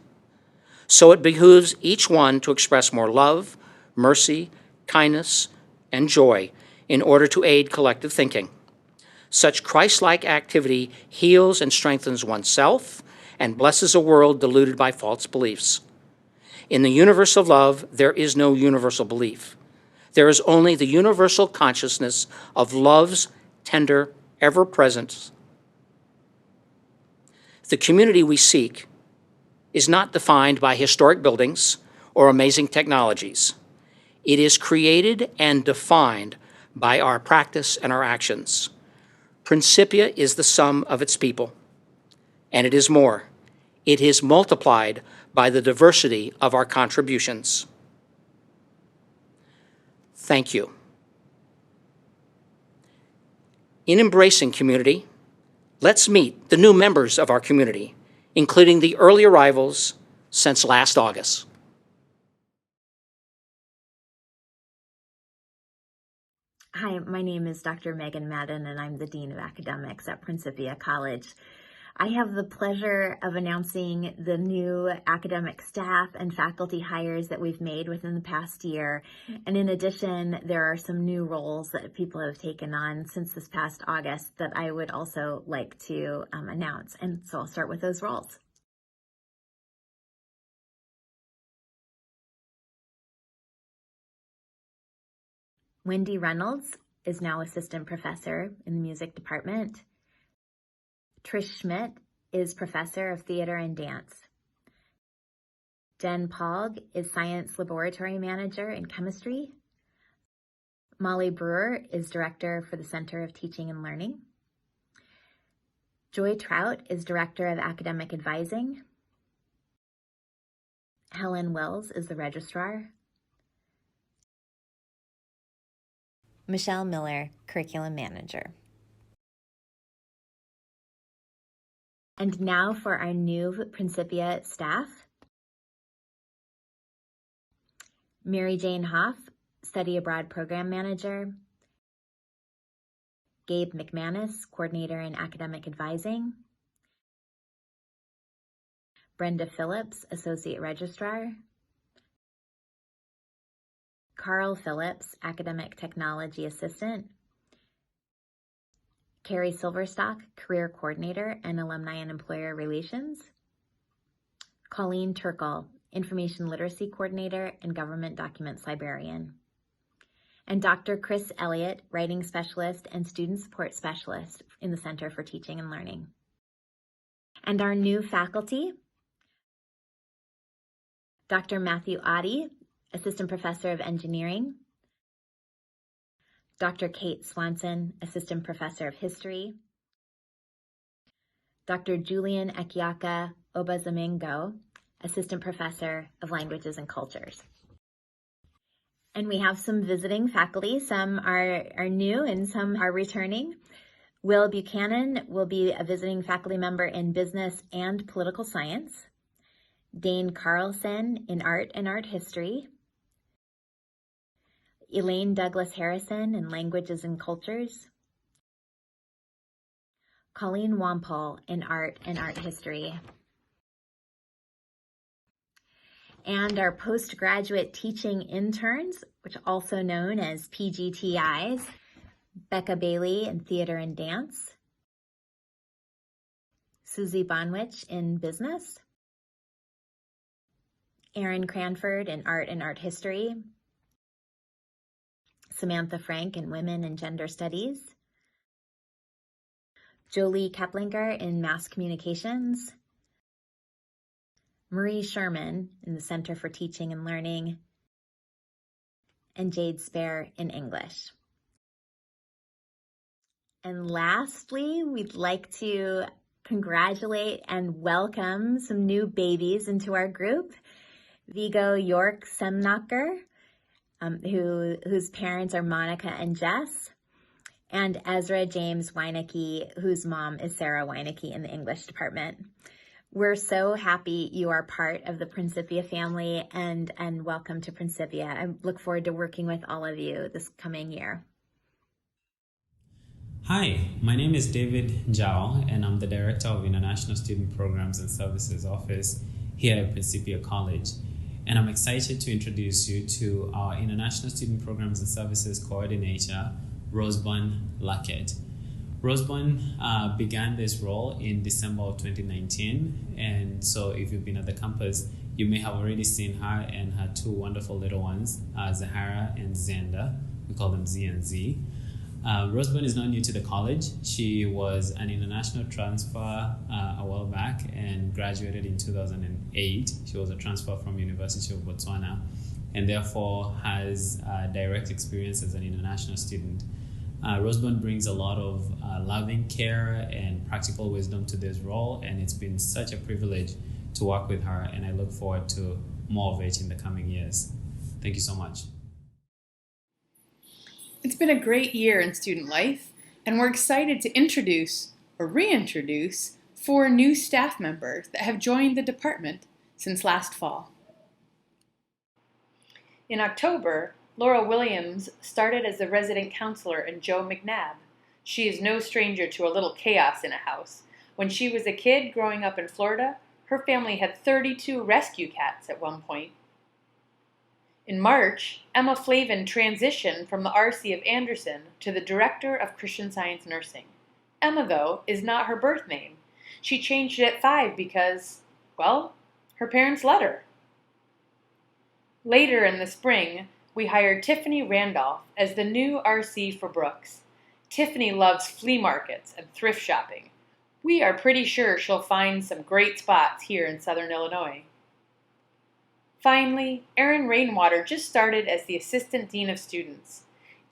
So it behooves each one to express more love, mercy, kindness, and joy in order to aid collective thinking. Such Christ-like activity heals and strengthens oneself and blesses a world deluded by false beliefs. In the universe of love, there is no universal belief. There is only the universal consciousness of love's tender, ever-presence. The community we seek is not defined by historic buildings or amazing technologies. It is created and defined by our practice and our actions. Principia is the sum of its people, and it is more. It is multiplied by the diversity of our contributions. Thank you. In embracing community, let's meet the new members of our community, including the early arrivals since last August. Hi, my name is Dr. Megan Madden, and I'm the Dean of Academics at Principia College. I have the pleasure of announcing the new academic staff and faculty hires that we've made within the past year. And in addition, there are some new roles that people have taken on since this past August that I would also like to announce. And so I'll start with those roles. Wendy Reynolds is now assistant professor in the music department. Trish Schmidt is professor of theater and dance. Jen Pogg is science laboratory manager in chemistry. Molly BROERE is director for the Center of Teaching and Learning. Joy Trout is director of academic advising. Helen Wells is the registrar. Michelle Miller, curriculum manager. And now for our new Principia staff. Mary Jane Hoff, study abroad program manager. Gabe McManus, coordinator in academic advising. Brenda Phillips, associate registrar. Carl Phillips, academic technology assistant. Carrie Silverstock, career coordinator and alumni and employer relations. Colleen Turkle, information literacy coordinator and government documents librarian. And Dr. Chris Elliott, writing specialist and student support specialist in the Center for Teaching and Learning. And our new faculty, Dr. Matthew Oddie, assistant professor of engineering. Dr. Kate Swanson, assistant professor of history. Dr. Julian Ekiaka Obazamingo, assistant professor of languages and cultures. And we have some visiting faculty. Some are new and some are returning. Will Buchanan will be a visiting faculty member in business and political science. Dane Carlson in art and art history. Elaine Douglas Harrison in languages and cultures. Colleen WAMPOLE in art and art history. And our postgraduate teaching interns, which are also known as PGTIs, Becca Bailey in theater and dance. SUSIE BONWICH in business. Erin Cranford in art and art history. Samantha Frank in Women and Gender Studies. JOLEE Keplinger in Mass Communications. Marie Sherman in the Center for Teaching and Learning. and JADE SPERR in English. And lastly, we'd like to congratulate and welcome some new babies into our group. VIGGO York SEMNACHER, whose parents are Monica and Jess, and Ezra James Weinecke, whose mom is Sarah Weinecke in the English department. We're so happy you are part of the Principia family, and welcome to Principia. I look forward to working with all of you this coming year. Hi, my name is David Zhao, and I'm the Director of International Student Programs and Services Office here at Principia College. And I'm excited to introduce you to our International Student Programs and Services Coordinator, Rosebun Luckett. Rosebun began this role in December of 2019, and so if you've been at the campus, you may have already seen her and her two wonderful little ones, Zahara and Xander. We call them Z and Z. Rosebun is not new to the college. She was an international transfer a while back and graduated in 2008. She was a transfer from University of Botswana and therefore has direct experience as an international student. Rosebun brings a lot of loving care and practical wisdom to this role, and it's been such a privilege to work with her, and I look forward to more of it in the coming years. Thank you so much. It's been a great year in student life, and we're excited to introduce or reintroduce 4 new staff members that have joined the department since last fall. In October, Laura Williams started as the resident counselor in Joe McNabb. She is no stranger to a little chaos in a house. When she was a kid growing up in Florida, her family had 32 rescue cats at one point. In March, Emma Flavin transitioned from the RC of Anderson to the Director of Christian Science Nursing. Emma, though, is not her birth name. She changed it at 5 because, well, her parents let her. Later in the spring, we hired Tiffany Randolph as the new RC for Brooks. Tiffany loves flea markets and thrift shopping. We are pretty sure she'll find some great spots here in Southern Illinois. Finally, Erin Rainwater just started as the Assistant Dean of Students.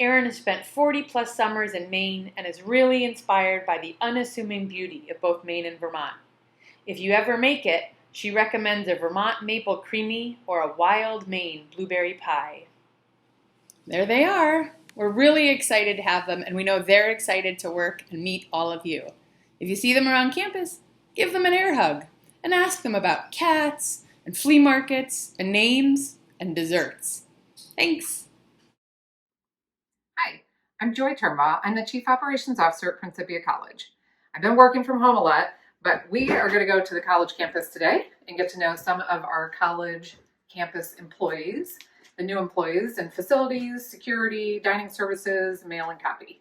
Erin has spent 40+ summers in Maine and is really inspired by the unassuming beauty of both Maine and Vermont. If you ever make it, she recommends a Vermont maple creamy or a wild Maine blueberry pie. There they are. We're really excited to have them, and we know they're excited to work and meet all of you. If you see them around campus, give them an air hug and ask them about cats and flea markets and names and desserts. Thanks. Hi, I'm Joy Turnbaugh. I'm the Chief Operations Officer at Principia College. I've been working from home a lot, but we are going to go to the college campus today and get to know some of our college campus employees, the new employees in facilities, security, dining services, mail and copy.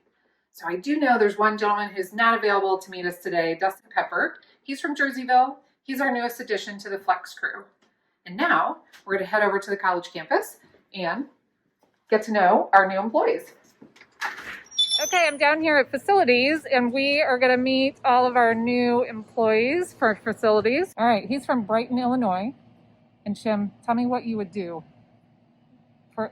So I do know there's one gentleman who's not available to meet us today, Dustin Pepper. He's from Jerseyville. He's our newest addition to the Flex crew. And now we're going to head over to the college campus and get to know our new employees. Okay, I'm down here at facilities and we are going to meet all of our new employees for facilities. All right, he's from Brighton, Illinois. And Shim, tell me what you would do.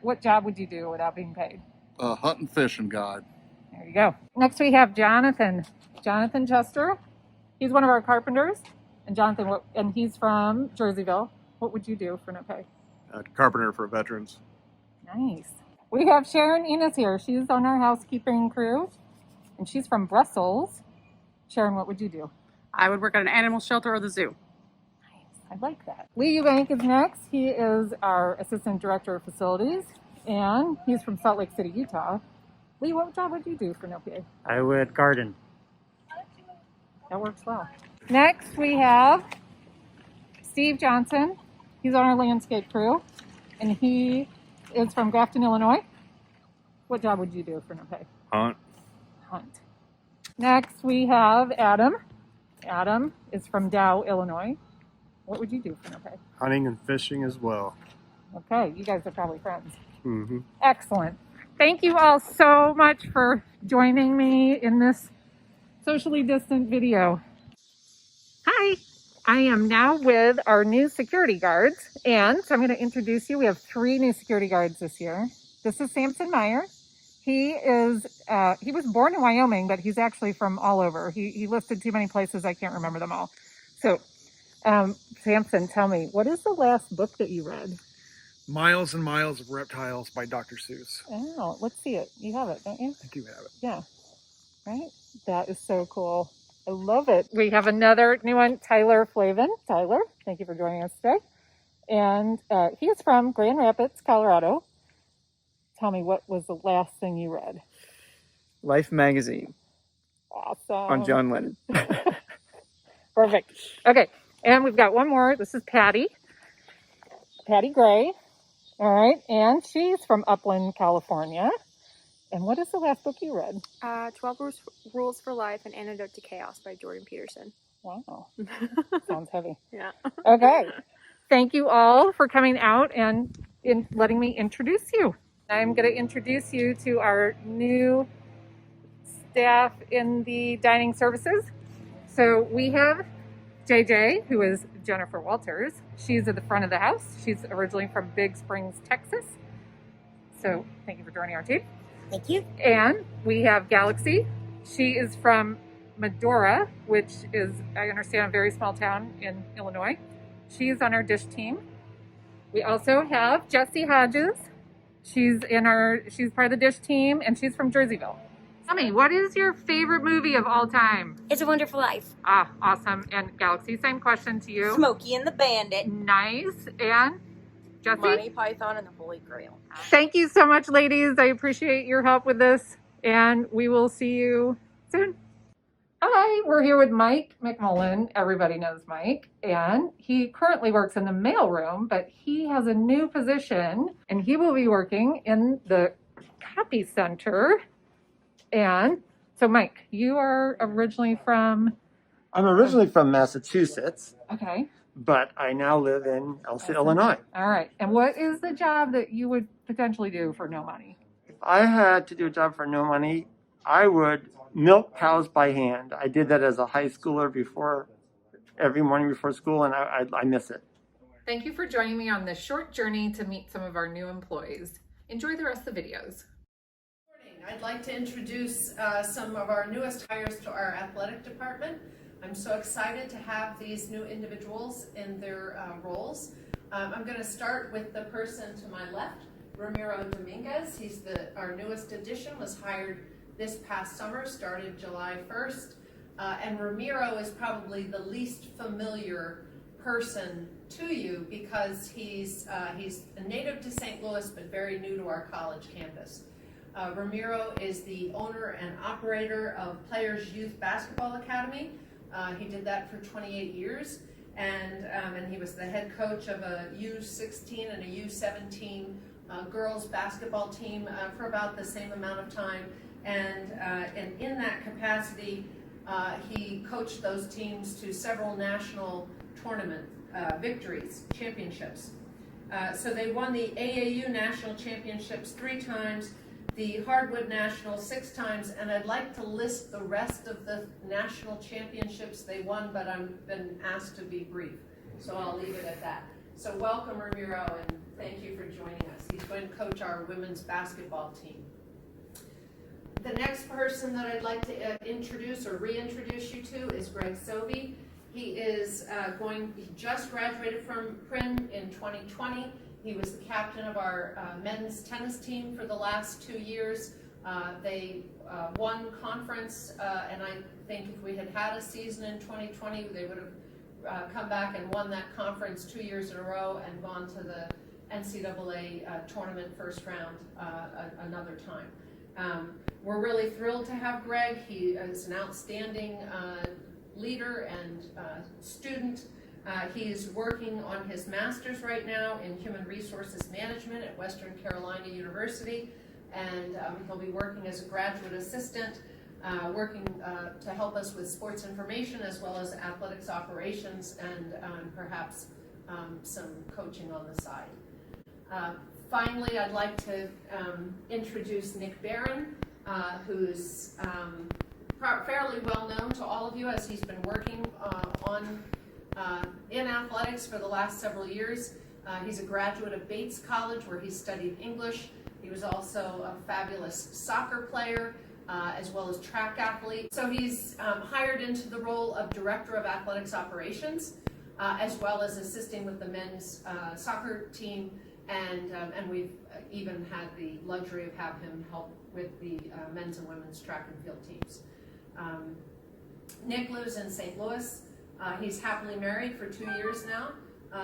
What job would you do without being paid? Hunt and fishing guide. There you go. Next we have Jonathan Chester. He's one of our carpenters. And Jonathan, and he's from Jerseyville. What would you do for no pay? Carpenter for veterans. Nice. We have Sharon Enos here. She's on our housekeeping crew, and she's from Brussels. Sharon, what would you do? I would work at an animal shelter or the zoo. Nice. I like that. Lee Eubank is next. He is our Assistant Director of Facilities, and he's from Salt Lake City, Utah. Lee, what job would you do for no pay? I would garden. That works well. Next, we have Steve Johnson. He's on our landscape crew, and he is from Grafton, Illinois. What job would you do for no pay? Hunt. Next, we have Adam. Adam is from Dow, Illinois. What would you do for no pay? Hunting and fishing as well. Okay, you guys are probably friends. Mm-hmm. Excellent. Thank you all so much for joining me in this socially distant video. Hi, I am now with our new security guards, and so I'm going to introduce you. We have 3 new security guards this year. This is Samson Meyer. He was born in Wyoming, but he's actually from all over. He listed too many places, I can't remember them all. So, Samson, tell me, what is the last book that you read? Miles and Miles of Reptiles by Dr. Seuss. Oh, let's see it. You have it, don't you? I do have it. Yeah. Right? That is so cool. I love it. We have another new one, Tyler Flavin. Tyler, thank you for joining us today. And he is from Grand Rapids, Colorado. Tell me, what was the last thing you read? Life magazine. Awesome. On John Lennon. Perfect. Okay, and we've got one more. This is Patty Gray. All right, and she's from Upland, California. And what is the last book you read? 12 Rules for Life, An Antidote to Chaos by Jordan Peterson. Wow. Sounds heavy. Yeah. Okay. Thank you all for coming out and letting me introduce you. I'm going to introduce you to our new staff in the dining services. So we have JJ, who is Jennifer Walters. She's at the front of the house. She's originally from Big Springs, Texas. So thank you for joining our team. Thank you. And we have Galaxy. She is from Medora, which is, I understand, a very small town in Illinois. She is on our dish team. We also have Jessie Hodges. She's part of the dish team, and she's from Jerseyville. Tell me, what is your favorite movie of all time? It's a Wonderful Life. Ah, awesome. And Galaxy, same question to you. Smokey and the Bandit. Nice. And Jessie? Monty Python and the Holy Grail. Thank you so much, ladies. I appreciate your help with this, and we will see you soon. Hi, we're here with Mike McMullen. Everybody knows Mike, and he currently works in the mailroom, but he has a new position, and he will be working in the copy center. And so, Mike, you are originally from? I'm originally from Massachusetts. Okay. But I now live in Elsa, Illinois. All right. And what is the job that you would potentially do for no money? If I had to do a job for no money, I would milk cows by hand. I did that as a high schooler every morning before school, and I miss it. Thank you for joining me on this short journey to meet some of our new employees. Enjoy the rest of the videos. I'd like to introduce some of our newest hires to our athletic department. I'm so excited to have these new individuals in their roles. I'm going to start with the person to my left, Ramiro Dominguez. He's our newest addition, was hired this past summer, started July 1st. And Ramiro is probably the least familiar person to you because he's a native to St. Louis, but very new to our college campus. Ramiro is the owner and operator of Players Youth Basketball Academy. He did that for 28 years, and he was the head coach of a U16 and a U17 girls basketball team for about the same amount of time. And in that capacity, he coached those teams to several national tournament victories, championships. So they won the AAU National Championships 3 times, the Hardwood National 6 times, and I'd like to list the rest of the national championships they won, but I've been asked to be brief, so I'll leave it at that. So welcome, Ramiro, and thank you for joining us. He's going to coach our women's basketball team. The next person that I'd like to introduce or reintroduce you to is Greg Sovey. He just graduated from Prin in 2020. He was the captain of our men's tennis team for the last 2 years. They won conference, and I think if we had had a season in 2020, they would have come back and won that conference 2 years in a row and gone to the NCAA tournament first round another time. We're really thrilled to have Greg. He is an outstanding leader and student. He's working on his master's right now in human resources management at Western Carolina University, and he'll be working as a graduate assistant, working to help us with sports information as well as athletics operations and perhaps some coaching on the side. Finally, I'd like to introduce Nick Barron, who's fairly well known to all of you as he's been working in athletics for the last several years. He's a graduate of Bates College where he studied English. He was also a fabulous soccer player, as well as track athlete. So he's hired into the role of Director of Athletics Operations, as well as assisting with the men's soccer team, and we've even had the luxury of having him help with the men's and women's track and field teams. Nick lives in St. Louis. He's happily married for 2 years now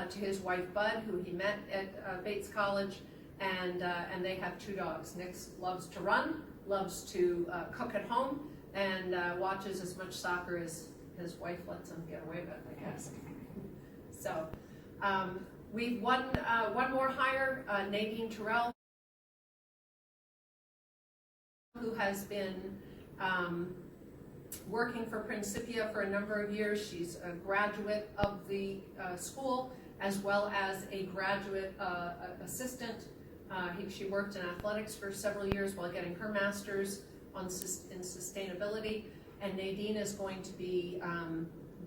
to his wife Bud, who he met at Bates College, and they have 2 dogs. Nick loves to run, loves to cook at home, and watches as much soccer as his wife lets him get away with, I guess. So we've one more hire, Nadine Terrell, who has been working for Principia for a number of years. She's a graduate of the school, as well as a graduate assistant. She worked in athletics for several years while getting her master's in sustainability. And Nadine is going to be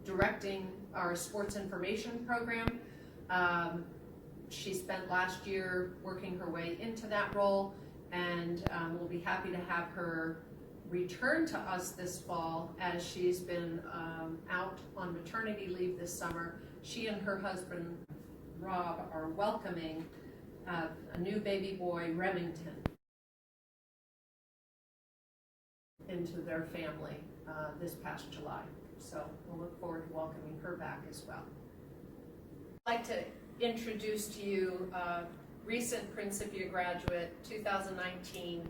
directing our sports information program. She spent last year working her way into that role, and we'll be happy to have her return to us this fall, as she's been out on maternity leave this summer. She and her husband Rob are welcoming a new baby boy, Remington, into their family this past July. So we'll look forward to welcoming her back as well. I'd like to introduce to you recent Principia graduate, 2019,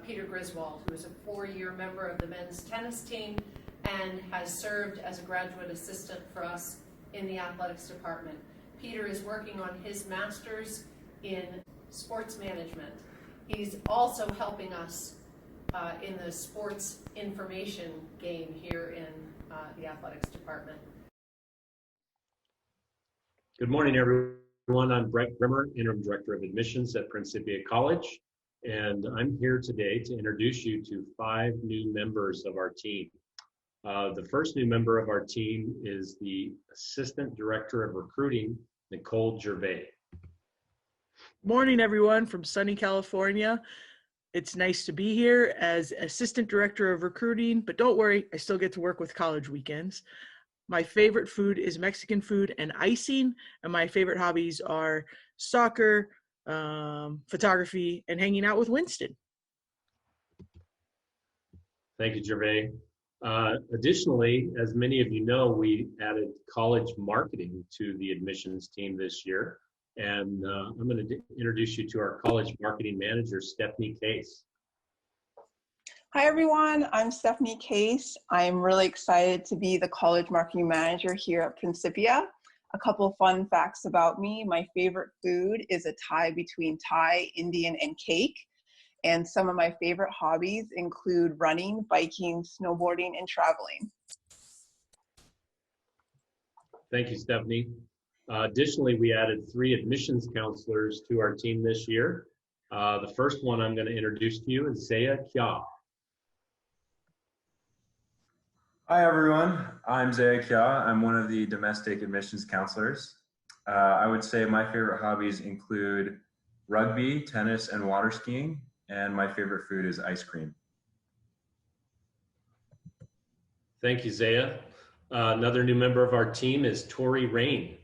Peter Griswold, who is a 4-year member of the men's tennis team and has served as a graduate assistant for us in the athletics department. Peter is working on his master's in sports management. He's also helping us in the sports information game here in the athletics department. Good morning, everyone. I'm Brett Grimmer, Interim Director of Admissions at Principia College, and I'm here today to introduce you to 5 new members of our team. The first new member of our team is the Assistant Director of Recruiting, Nicole Gervais. Morning, everyone from sunny California. It's nice to be here as Assistant Director of Recruiting, but don't worry, I still get to work with college weekends. My favorite food is Mexican food and icing, and my favorite hobbies are soccer, photography, and hanging out with Winston. Thank you, Gervais. Additionally, as many of you know, we added college marketing to the admissions team this year. And I'm going to introduce you to our college marketing manager, Stephanie Case. Hi, everyone. I'm Stephanie Case. I'm really excited to be the college marketing manager here at Principia. A couple fun facts about me. My favorite food is a tie between Thai, Indian, and cake. And some of my favorite hobbies include running, biking, snowboarding, and traveling. Thank you, Stephanie. Additionally, we added 3 admissions counselors to our team this year. The first one I'm going to introduce to you is Zaya Kya. Hi, everyone. I'm Zaya Kya. I'm one of the domestic admissions counselors. I would say my favorite hobbies include rugby, tennis, and water skiing, and my favorite food is ice cream. Thank you, Zaya. Another new member of our team is Tori Rain.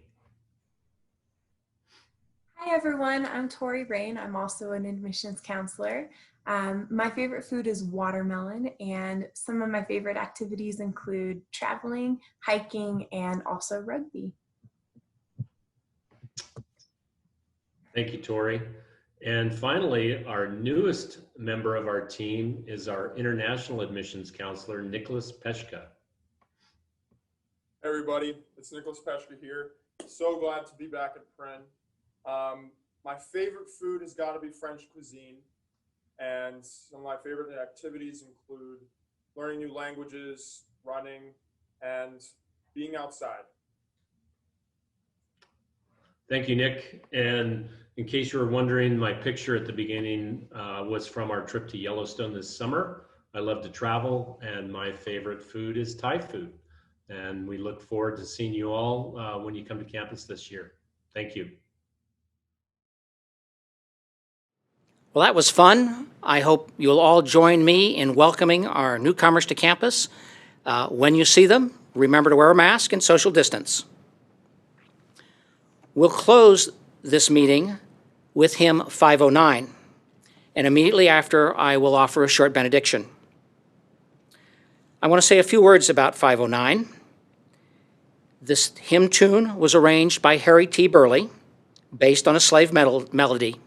Hi everyone, I'm Tori Rain. I'm also an admissions counselor. My favorite food is watermelon, and some of my favorite activities include traveling, hiking, and also rugby. Thank you, Tori. And finally, our newest member of our team is our international admissions counselor, Nicholas Peshka. Hey everybody, it's Nicholas Peshka here. So glad to be back at Prin. My favorite food has got to be French cuisine, and some of my favorite activities include learning new languages, running, and being outside. Thank you, Nick. And in case you were wondering, my picture at the beginning was from our trip to Yellowstone this summer. I love to travel, and my favorite food is Thai food. And we look forward to seeing you all when you come to campus this year. Thank you. Well, that was fun. I hope you'll all join me in welcoming our newcomers to campus. When you see them, remember to wear a mask and social distance. We'll close this meeting with hymn 509, and immediately after, I will offer a short benediction. I want to say a few words about 509. This hymn tune was arranged by Harry T. Burley, based on a slave melody.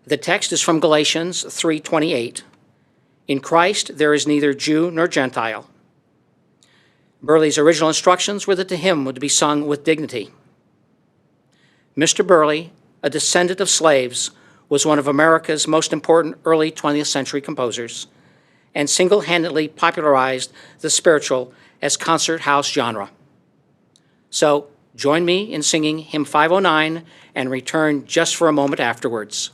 The text is from Galatians 3:28. In Christ there is neither Jew nor Gentile. Burley's original instructions were that the hymn would be sung with dignity. Mr. Burley, a descendant of slaves, was one of America's most important early 20th century composers and single-handedly popularized the spiritual as concert house genre. So join me in singing hymn 509 and return just for a moment afterwards.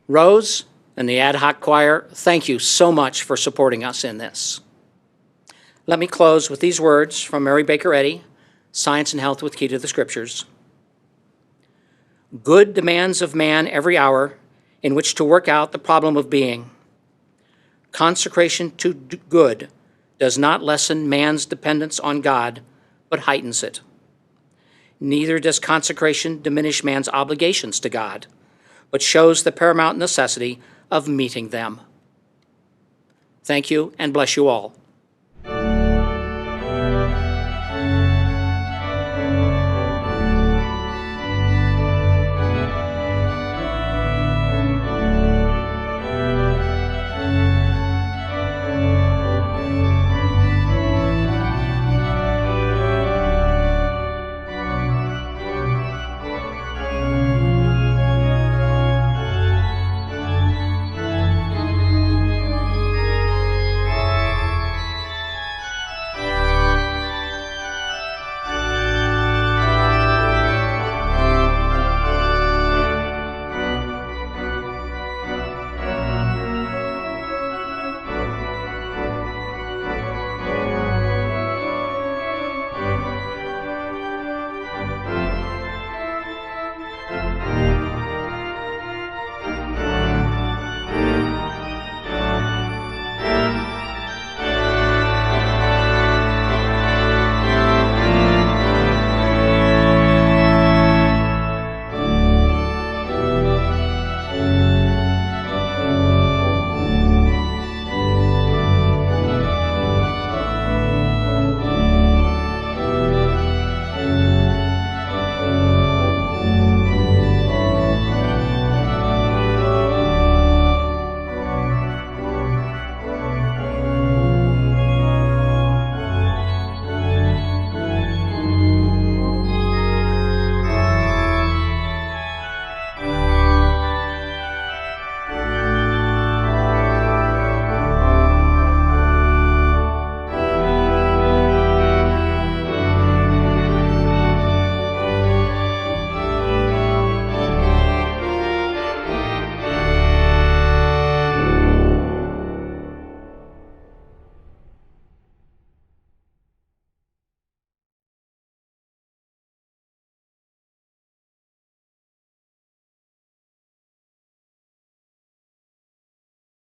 Rose and the ad hoc choir, thank you so much for supporting us in this. Let me close with these words from Mary Baker Eddy, Science and Health with Key to the Scriptures. Good demands of man every hour in which to work out the problem of being. Consecration to good does not lessen man's dependence on God, but heightens it. Neither does consecration diminish man's obligations to God, but shows the paramount necessity of meeting them. Thank you and bless you all.